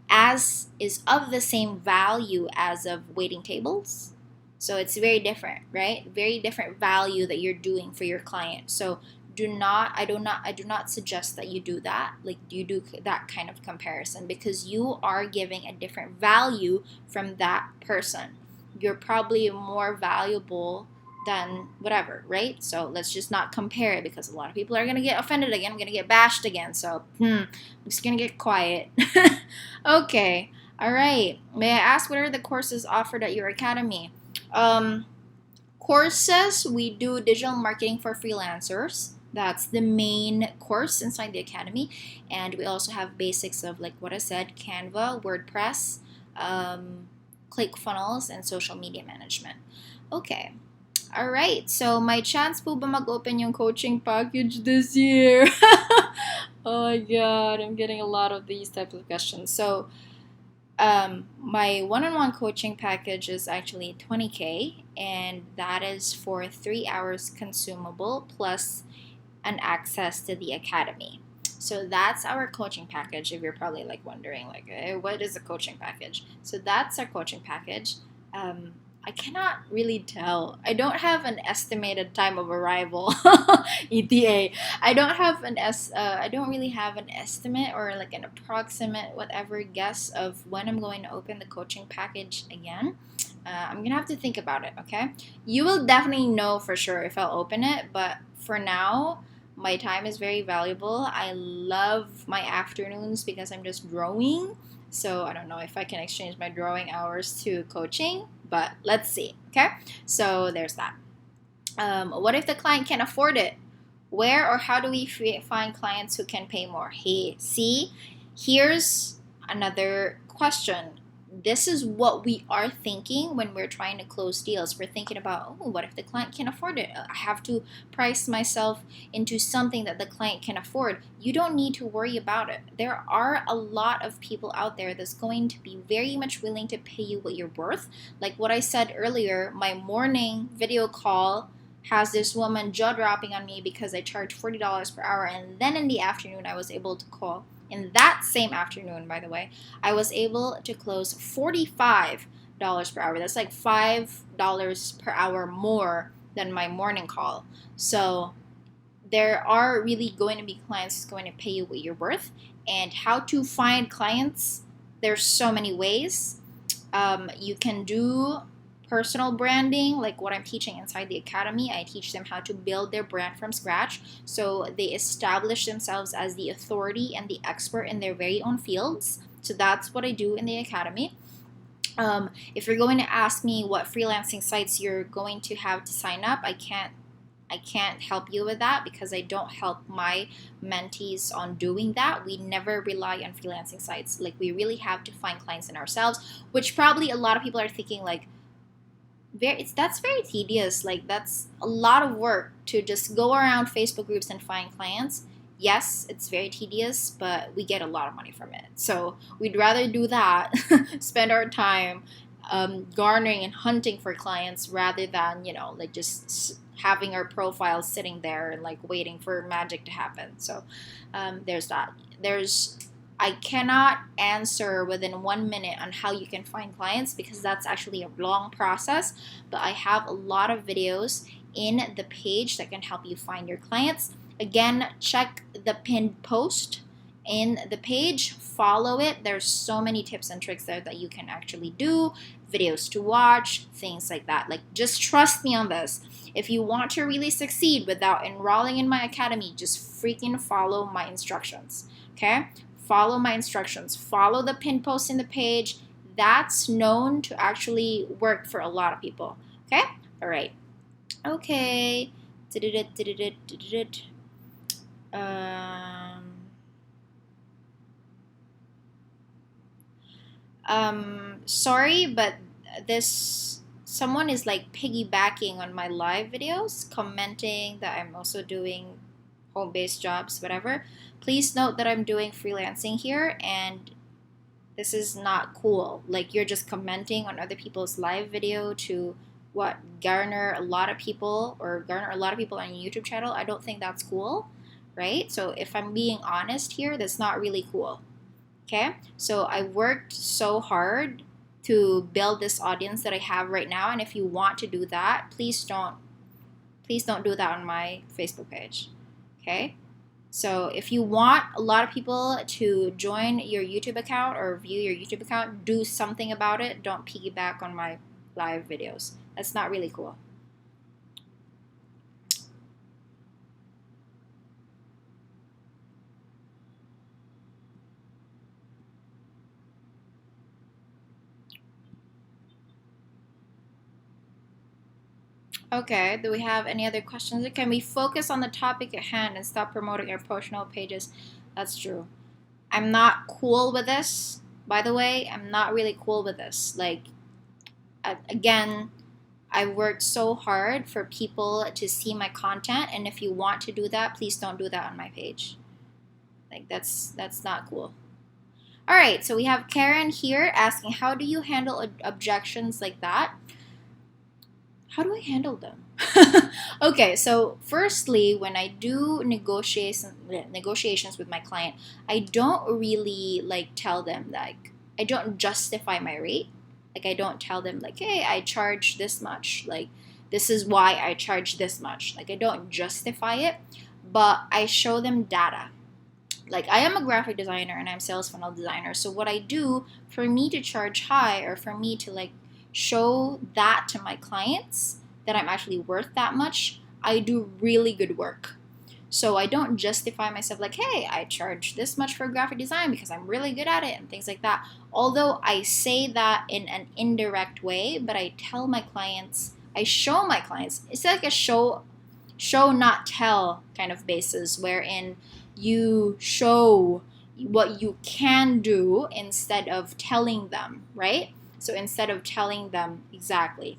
of the same value as of waiting tables? So it's very different, right? Very different value that you're doing for your client. So I do not suggest that you do that. Like, you do that kind of comparison, because you are giving a different value from that person. You're probably more valuable than whatever, right? So let's just not compare it, because a lot of people are gonna get offended again. I'm gonna get bashed again. So I'm just gonna get quiet. Okay, all right. May I ask, what are the courses offered at your academy? Courses, we do digital marketing for freelancers. That's the main course inside the academy. And we also have basics of, like what I said, Canva, WordPress, ClickFunnels, and social media management. Okay. All right. So, my chance po ba mag-open yung coaching package this year? Oh my God, I'm getting a lot of these types of questions. So, my one-on-one coaching package is actually $20K, and that is for 3 hours consumable plus an access to the academy. So that's our coaching package. If you're probably like wondering, like, hey, what is a coaching package? So that's our coaching package. I cannot really tell. I don't have an estimated time of arrival. ETA. I don't really have an estimate or like an approximate whatever guess of when I'm going to open the coaching package again. I'm gonna have to think about it. Okay, you will definitely know for sure if I'll open it. But for now, my time is very valuable. I love my afternoons because I'm just drawing. So I don't know if I can exchange my drawing hours to coaching, but let's see. Okay, so there's that. What if the client can't afford it? Where or how do we find clients who can pay more? Hey, see, here's another question. This is what we are thinking when we're trying to close deals. We're thinking about, oh, what if the client can't afford it? I have to price myself into something that the client can afford. You don't need to worry about it. There are a lot of people out there that's going to be very much willing to pay you what you're worth. Like what I said earlier, my morning video call has this woman jaw-dropping on me because I charged $40 per hour, and then in the afternoon I was able to call. In that same afternoon, by the way, I was able to close $45 per hour. That's like $5 per hour more than my morning call. So there are really going to be clients who's going to pay you what you're worth. And how to find clients, there's so many ways. You can do personal branding, like what I'm teaching inside the academy. I teach them how to build their brand from scratch, so they establish themselves as the authority and the expert in their very own fields. So that's what I do in the academy. If you're going to ask me what freelancing sites you're going to have to sign up, I I can't help you with that because I don't help my mentees on doing that. We never rely on freelancing sites. Like, we really have to find clients in ourselves, which probably a lot of people are thinking like, that's very tedious. Like, that's a lot of work to just go around Facebook groups and find clients. Yes, it's very tedious, but we get a lot of money from it. So we'd rather do that, spend our time garnering and hunting for clients rather than, like just having our profile sitting there and like waiting for magic to happen. So there's that. I cannot answer within 1 minute on how you can find clients because that's actually a long process, but I have a lot of videos in the page that can help you find your clients. Again, check the pinned post in the page, follow it. There's so many tips and tricks there that you can actually do, videos to watch, things like that. Like, just trust me on this. If you want to really succeed without enrolling in my academy, just freaking follow my instructions, okay? Follow my instructions. Follow the pinned post in the page. That's known to actually work for a lot of people, okay? All right. Okay. Sorry, but someone is like piggybacking on my live videos, commenting that I'm also doing home-based jobs, whatever. Please note that I'm doing freelancing here, and this is not cool. Like, you're just commenting on other people's live video to garner a lot of people on your YouTube channel. I don't think that's cool, right? So if I'm being honest here, that's not really cool. Okay? So I worked so hard to build this audience that I have right now, and if you want to do that, please don't do that on my Facebook page. Okay? So if you want a lot of people to join your YouTube account or view your YouTube account, do something about it. Don't piggyback on my live videos. That's not really cool. Okay, do we have any other questions? Can we focus on the topic at hand and stop promoting our personal pages? That's true. I'm not cool with this, by the way. I'm not really cool with this. Like, again, I worked so hard for people to see my content, and if you want to do that, please don't do that on my page. Like, that's not cool. All right, so we have Karen here asking, how do you handle objections like that? How do I handle them? Okay, so firstly, when I do negotiations with my client, I don't really like tell them, like, I don't justify my rate. Like, I don't tell them like, hey, I charge this much. Like, this is why I charge this much. Like, I don't justify it, but I show them data. Like, I am a graphic designer and I'm sales funnel designer. So what I do for me to charge high, or for me to like show that to my clients that I'm actually worth that much, I do really good work. So I don't justify myself like, hey, I charge this much for graphic design because I'm really good at it and things like that. Although I say that in an indirect way, but I tell my clients, I show my clients, it's like a show not tell kind of basis, wherein you show what you can do instead of telling them, right? So instead of telling them exactly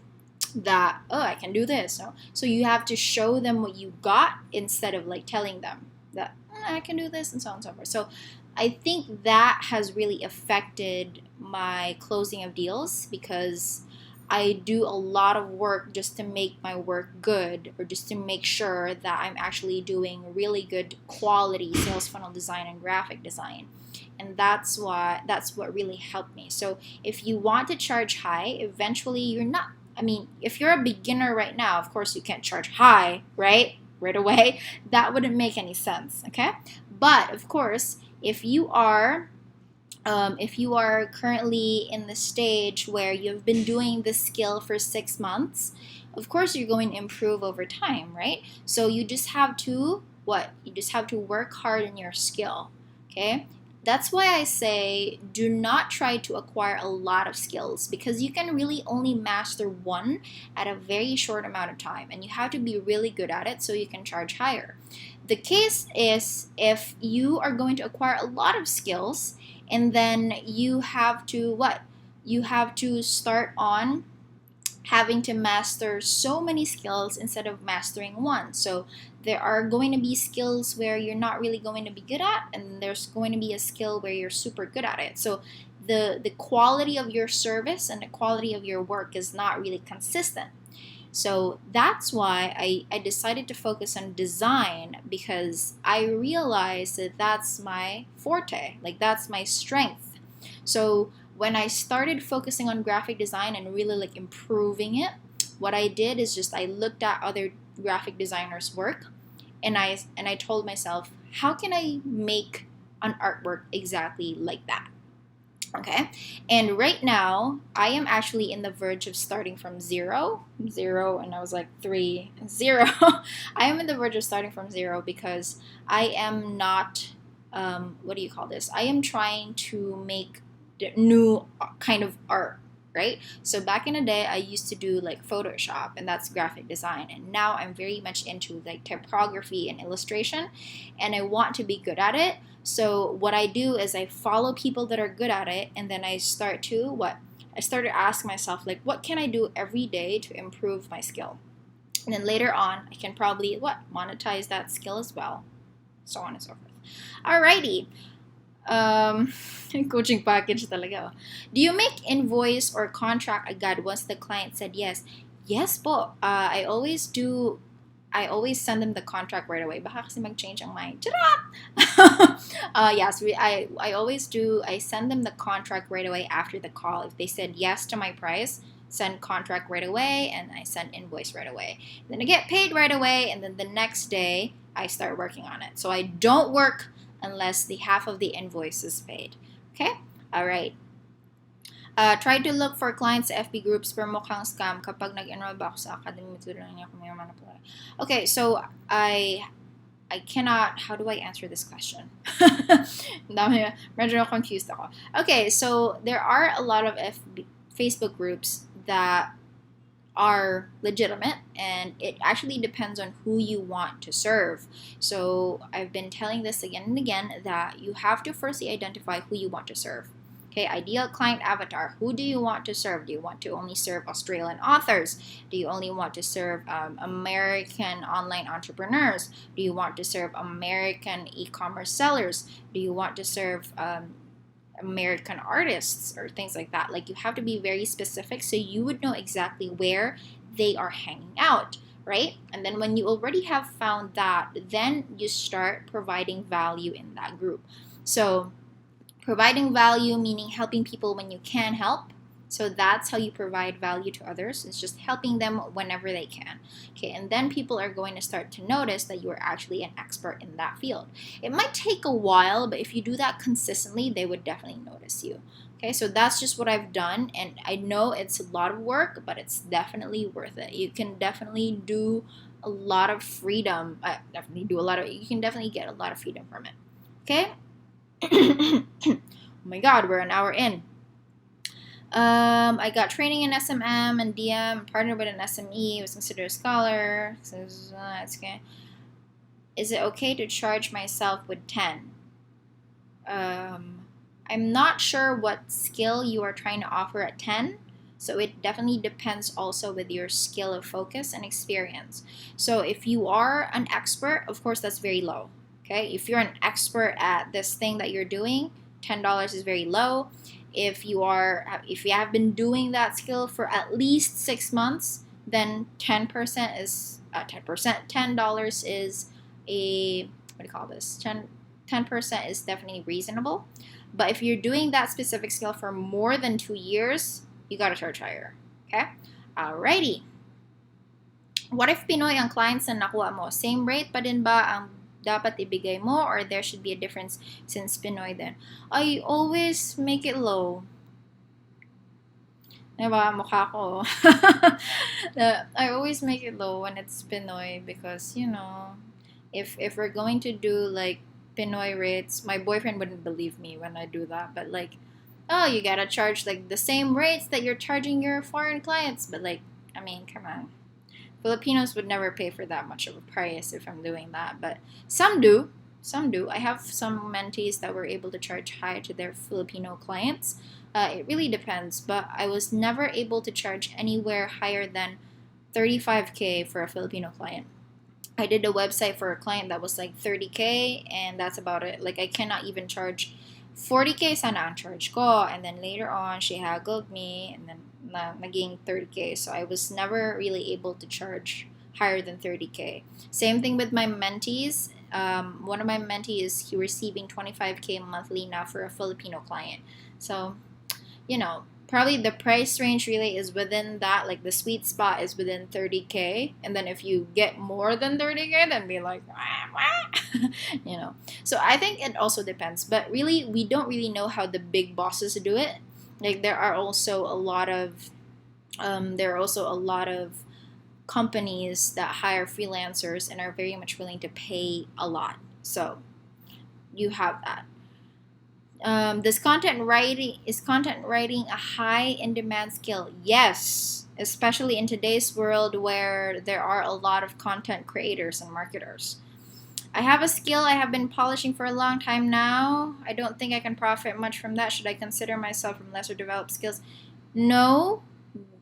that, oh, I can do this. So you have to show them what you got instead of like telling them that I can do this and so on and so forth. So I think that has really affected my closing of deals, because I do a lot of work just to make my work good, or just to make sure that I'm actually doing really good quality sales funnel design and graphic design. And that's what really helped me. So if you want to charge high, eventually if you're a beginner right now, of course you can't charge high, right away. That wouldn't make any sense, okay? But of course, if you are currently in the stage where you've been doing this skill for 6 months, of course you're going to improve over time, right? So you just have to work hard in your skill, okay? That's why I say do not try to acquire a lot of skills, because you can really only master one at a very short amount of time, and you have to be really good at it so you can charge higher. The case is if you are going to acquire a lot of skills and then you have to what? You have to start on having to master so many skills instead of mastering one. So there are going to be skills where you're not really going to be good at, and there's going to be a skill where you're super good at it. So the quality of your service and the quality of your work is not really consistent. So that's why I decided to focus on design, because I realized that that's my forte, like that's my strength. So when I started focusing on graphic design and really like improving it, what I did is just I looked at other graphic designers' work, and I told myself, how can I make an artwork exactly like that? Okay, and right now I am actually in the verge of starting from zero, and I was like 3-0. I am in the verge of starting from zero because I am not, what do you call this? I am trying to make new kind of art, right? So back in the day, I used to do like Photoshop, and that's graphic design. And now I'm very much into like typography and illustration, and I want to be good at it. So what I do is I follow people that are good at it, and then I start to what? I start to ask myself, like, what can I do every day to improve my skill? And then later on, I can probably monetize that skill as well, so on and so forth. Alrighty. Coaching package talaga. Do you make invoice or contract agad once the client said yes? Yes po. I always do. I always send them the contract right away. Baka kasi mag-change ang mind. Yes, I always do. I send them the contract right away after the call. If they said yes to my price, send contract right away, and I send invoice right away. Then I get paid right away, and then the next day I start working on it. So I don't work unless the half of the invoice is paid. Okay? All right. Try to look for clients sa FB groups pero mukhang scam kapag nag-enroll ba ako sa academy lang niya kung may manipulate. Okay, so I cannot, how do I answer this question? Medyo confused ako. Okay, so there are a lot of Facebook groups that are legitimate, and it actually depends on who you want to serve. So I've been telling this again and again that you have to firstly identify who you want to serve. Okay, ideal client avatar. Who do you want to serve? Do you want to only serve Australian authors? Do you only want to serve American online entrepreneurs? Do you want to serve American e-commerce sellers? Do you want to serve American artists or things like that? Like, you have to be very specific so you would know exactly where they are hanging out, right? And then when you already have found that, then you start providing value in that group. So providing value meaning helping people when you can help. So that's how you provide value to others. It's just helping them whenever they can. Okay, and then people are going to start to notice that you are actually an expert in that field. It might take a while, but if you do that consistently, they would definitely notice you. Okay, so that's just what I've done, and I know it's a lot of work, but it's definitely worth it. You can definitely do a lot of freedom. You can definitely get a lot of freedom from it. Okay? Oh my god, we're an hour in. I got training in SMM and DM, partnered with an SME, was considered a scholar. Is it okay to charge myself with 10? I'm not sure what skill you are trying to offer at 10. So it definitely depends also with your skill of focus and experience. So if you are an expert, of course, that's very low. Okay, if you're an expert at this thing that you're doing, $10 is very low. If you have been doing that skill for at least 6 months, then 10% is $10 is a, what do you call this? 10% is definitely reasonable. But if you're doing that specific skill for more than 2 years, you gotta charge higher. Okay? Alrighty. What if Pinoy ang clients na nakuha mo? Same rate pa din ba ang dapat ibigay mo, or there should be a difference since Pinoy then? I always make it low. Diba? Mukha ko. I always make it low when it's Pinoy because, if we're going to do like Pinoy rates. My boyfriend wouldn't believe me when I do that, but like, oh, you gotta charge like the same rates that you're charging your foreign clients. But like, I mean, come on. Filipinos would never pay for that much of a price if I'm doing that, but some do. Some do. I have some mentees that were able to charge high to their Filipino clients. It really depends, but I was never able to charge anywhere higher than 35K for a Filipino client. I did a website for a client that was like 30K, and that's about it. Like, I cannot even charge 40K sana ang charge ko, and then later on she haggled me, and then naging 30K. So I was never really able to charge higher than 30K. Same thing with my mentees. One of my mentees, he receiving 25K monthly now for a Filipino client. So, probably the price range really is within that. Like, the sweet spot is within 30K, and then if you get more than 30K, then be like, So I think it also depends, but really we don't really know how the big bosses do it. Like, there are also a lot of companies that hire freelancers and are very much willing to pay a lot. So you have that. Is content writing a high in demand skill? Yes, especially in today's world where there are a lot of content creators and marketers. I have a skill I have been polishing for a long time now. I don't think I can profit much from that. Should I consider myself from lesser developed skills? No,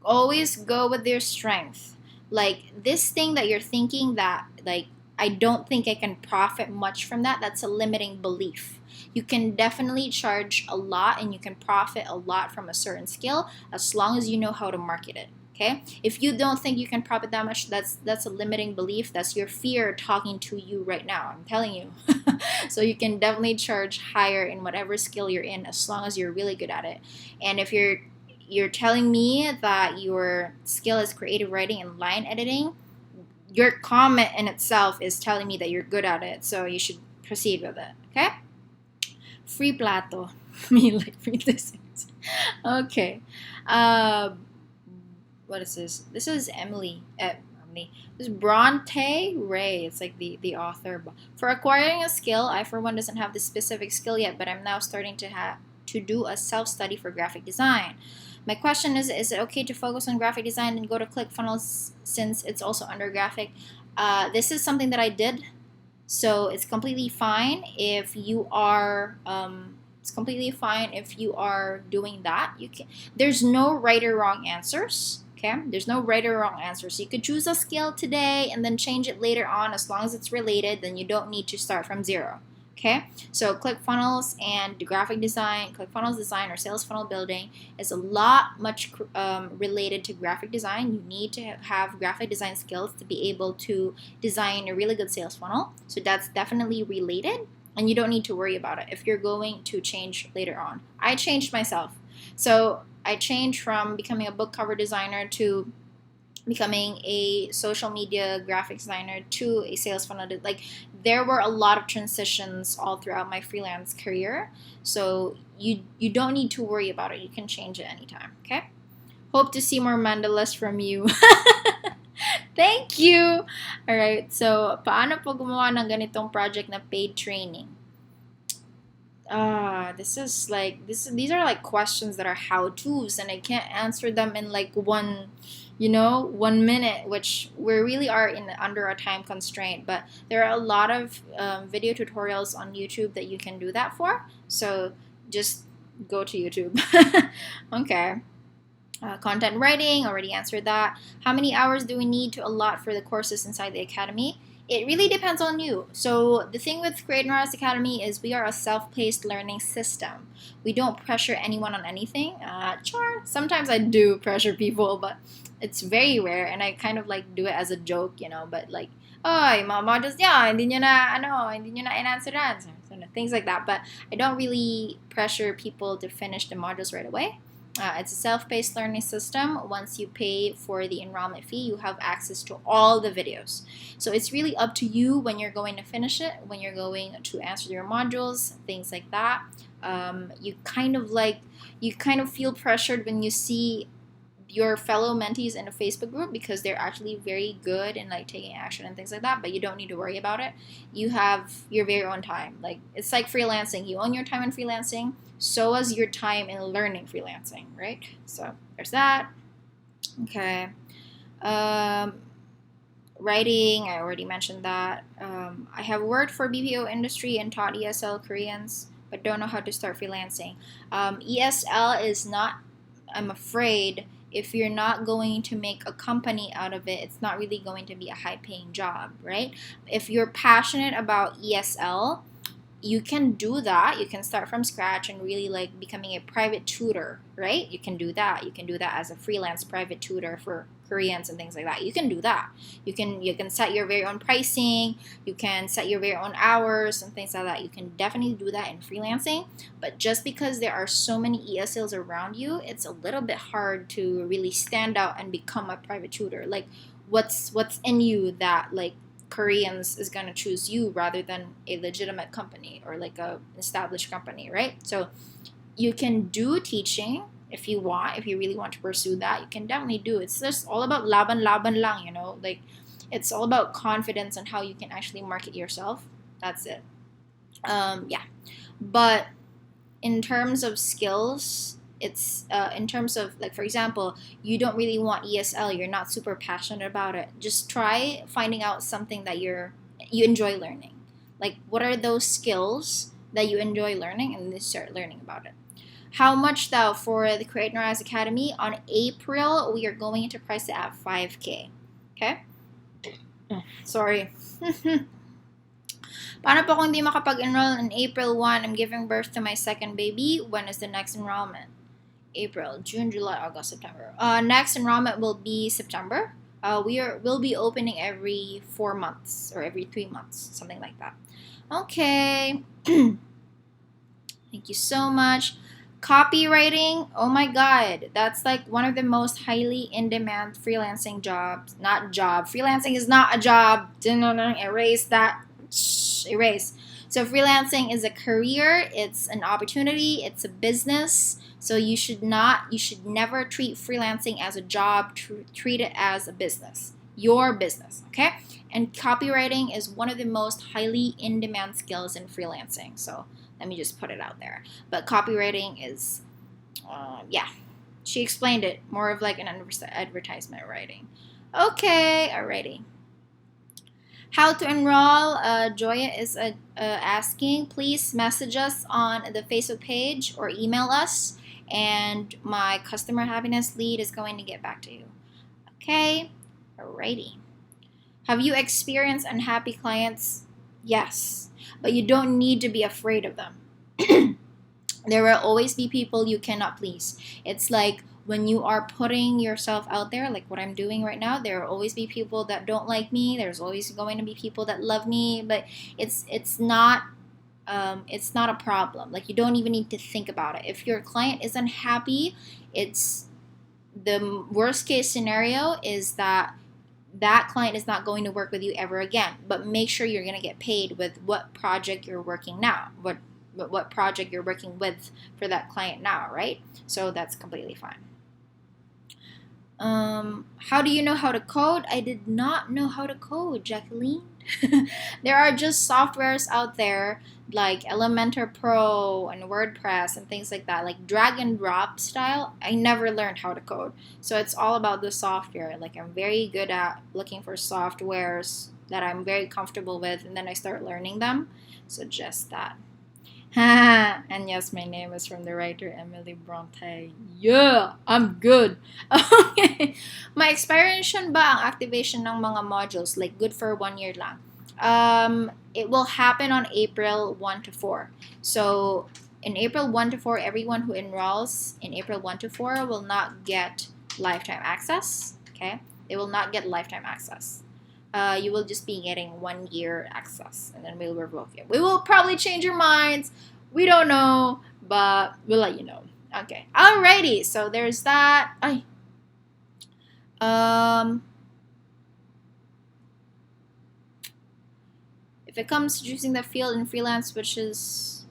always go with your strength. Like, this thing that you're thinking that, like, I don't think I can profit much from that, that's a limiting belief. You can definitely charge a lot and you can profit a lot from a certain skill as long as you know how to market it. Okay? If you don't think you can profit that much, that's a limiting belief. That's your fear talking to you right now. I'm telling you. So you can definitely charge higher in whatever skill you're in as long as you're really good at it. And if you're telling me that your skill is creative writing and line editing, your comment in itself is telling me that you're good at it. So you should proceed with it. Okay? Free plato. Me like free this. Okay. What is this? This is Emily. This is Bronte Ray. It's like the author. For acquiring a skill, I for one doesn't have the specific skill yet, but I'm now starting to do a self-study for graphic design. My question is it okay to focus on graphic design and go to ClickFunnels since it's also under graphic? This is something that I did, so it's completely fine if you are doing that. There's no right or wrong answers. Okay, there's no right or wrong answers. You could choose a skill today and then change it later on. As long as it's related, then you don't need to start from zero. Okay, so ClickFunnels and graphic design, ClickFunnels design or sales funnel building is a lot much related to graphic design. You need to have graphic design skills to be able to design a really good sales funnel. So that's definitely related, and you don't need to worry about it if you're going to change later on. I changed myself. So I changed from becoming a book cover designer to becoming a social media graphic designer to a sales funnel. Like, there were a lot of transitions all throughout my freelance career, so you don't need to worry about it. You can change it anytime. Okay, hope to see more mandalas from you. Thank you. All right, so paano po gumawa ng ganitong project na paid training? These are like questions that are how-tos, and I can't answer them in like 1 minute, which we really are under a time constraint. But there are a lot of video tutorials on YouTube that you can do that for. So just go to YouTube. Okay. Content writing, already answered that. How many hours do we need to allot for the courses inside the academy? It really depends on you. So the thing with Create and Rise Academy is we are a self-paced learning system. We don't pressure anyone on anything. Sure, sometimes I do pressure people, but it's very rare, and I kind of like do it as a joke, but like, oh, mama just hindi nyo na in-answeran. So things like that. But I don't really pressure people to finish the modules right away. It's a self-paced learning system. Once you pay for the enrollment fee, you have access to all the videos. So it's really up to you when you're going to finish it, when you're going to answer your modules, things like that. You kind of feel pressured when you see your fellow mentees in a Facebook group because they're actually very good in like taking action and things like that, but you don't need to worry about it. You have your very own time. Like it's like freelancing. You own your time in freelancing, so as your time in learning freelancing, right? So there's that. Okay. Writing, I already mentioned that. I have worked for BPO industry and taught ESL Koreans, but don't know how to start freelancing. ESL is not, I'm afraid, if you're not going to make a company out of it, it's not really going to be a high paying job, right? If you're passionate about ESL, you can do that. You can start from scratch and really like becoming a private tutor, right? You can do that. You can do that as a freelance private tutor for Koreans and things like that. You can do that. You can set your very own pricing. You can set your very own hours and things like that. You can definitely do that in freelancing. But just because there are so many ESLs around you, it's a little bit hard to really stand out and become a private tutor. Like what's in you that like Koreans is going to choose you rather than a legitimate company or like a established company, right? So you can do teaching if you want, if you really want to pursue that, you can definitely do it. It's just all about laban lang, like it's all about confidence and how you can actually market yourself. That's it. Yeah. But in terms of skills, it's in terms of like, for example, you don't really want ESL, you're not super passionate about it, just try finding out something that you enjoy learning. Like what are those skills that you enjoy learning, and then start learning about it. How much though for the Create and Rise Academy? On April, we are going to price it at 5K. Okay? Sorry. Paano po kung hindi makapag-enroll in April 1? I'm giving birth to my second baby. When is the next enrollment? April, June, July, August, September. Next enrollment will be September. We'll be opening every 4 months or every 3 months, something like that. Okay. Thank you so much. Copywriting, oh my god, that's like one of the most highly in demand freelancing jobs. Not job. Freelancing is not a job. Erase that. Erase. So freelancing is a career, it's an opportunity, it's a business. So you should never treat freelancing as a job, treat it as a business. Your business, okay? And copywriting is one of the most highly in demand skills in freelancing. So let me just put it out there. But copywriting is, yeah, she explained it, more of like an advertisement writing. Okay, alrighty. How to enroll? Joya is asking. Please message us on the Facebook page or email us, and my customer happiness lead is going to get back to you. Okay, alrighty. Have you experienced unhappy clients? Yes, but you don't need to be afraid of them. There will always be people you cannot please. It's like when you are putting yourself out there, like what I'm doing right now, there will always be people that don't like me. There's always going to be people that love me, but it's not a problem. Like you don't even need to think about it. If your client isn't happy, it's the worst case scenario is that client is not going to work with you ever again. But make sure you're going to get paid with what project you're working now, what project you're working with for that client now, right? So that's completely fine. How do you know how to code? I did not know how to code, Jacqueline. There are just softwares out there like Elementor Pro and WordPress and things like that, like drag and drop style. I never learned how to code. So it's all about the software. Like I'm very good at looking for softwares that I'm very comfortable with, and then I start learning them. So just that. And yes, my name is from the writer Emily Bronte. Yeah, I'm good. Okay. My expiration ba ang activation ng mga modules? Like good for 1 year lang. It will happen on April 1 to 4. So in April 1 to 4, everyone who enrolls in April 1 to 4 will not get lifetime access. Okay, they will not get lifetime access. You will just be getting 1 year access, and then we'll revoke it. We will probably change your minds. We don't know, but we'll let you know. Okay. Alrighty. So there's that. If it comes to choosing the field in freelance, which is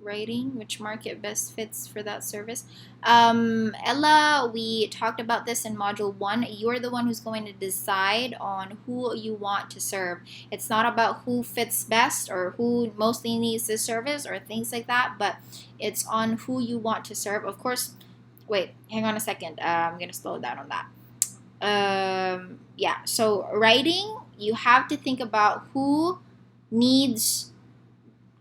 writing, which market best fits for that service. Ella, we talked about this in module 1. You're the one who's going to decide on who you want to serve. It's not about who fits best or who mostly needs this service or things like that, but it's on who you want to serve. Of course, wait, hang on a second. I'm going to slow down on that. Yeah, so writing, you have to think about who needs,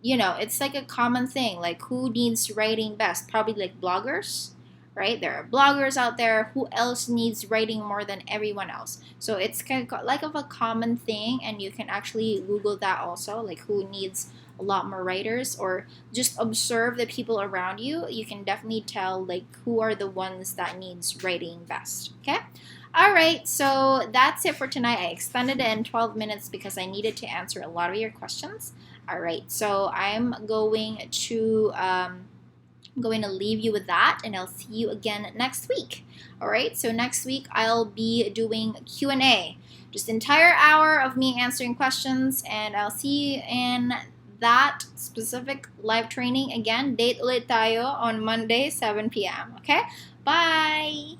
it's like a common thing, like who needs writing best. Probably like bloggers, right? There are bloggers out there. Who else needs writing more than everyone else? So it's kind of like of a common thing, and you can actually Google that also, like who needs a lot more writers, or just observe the people around you. You can definitely tell like who are the ones that needs writing best. Okay. All right, so that's it for tonight. I extended it in 12 minutes because I needed to answer a lot of your questions. All right, so I'm going to leave you with that, and I'll see you again next week. All right, so next week I'll be doing Q&A, just entire hour of me answering questions, and I'll see you in that specific live training again. Date ulit tayo on Monday, 7 p.m. Okay, bye.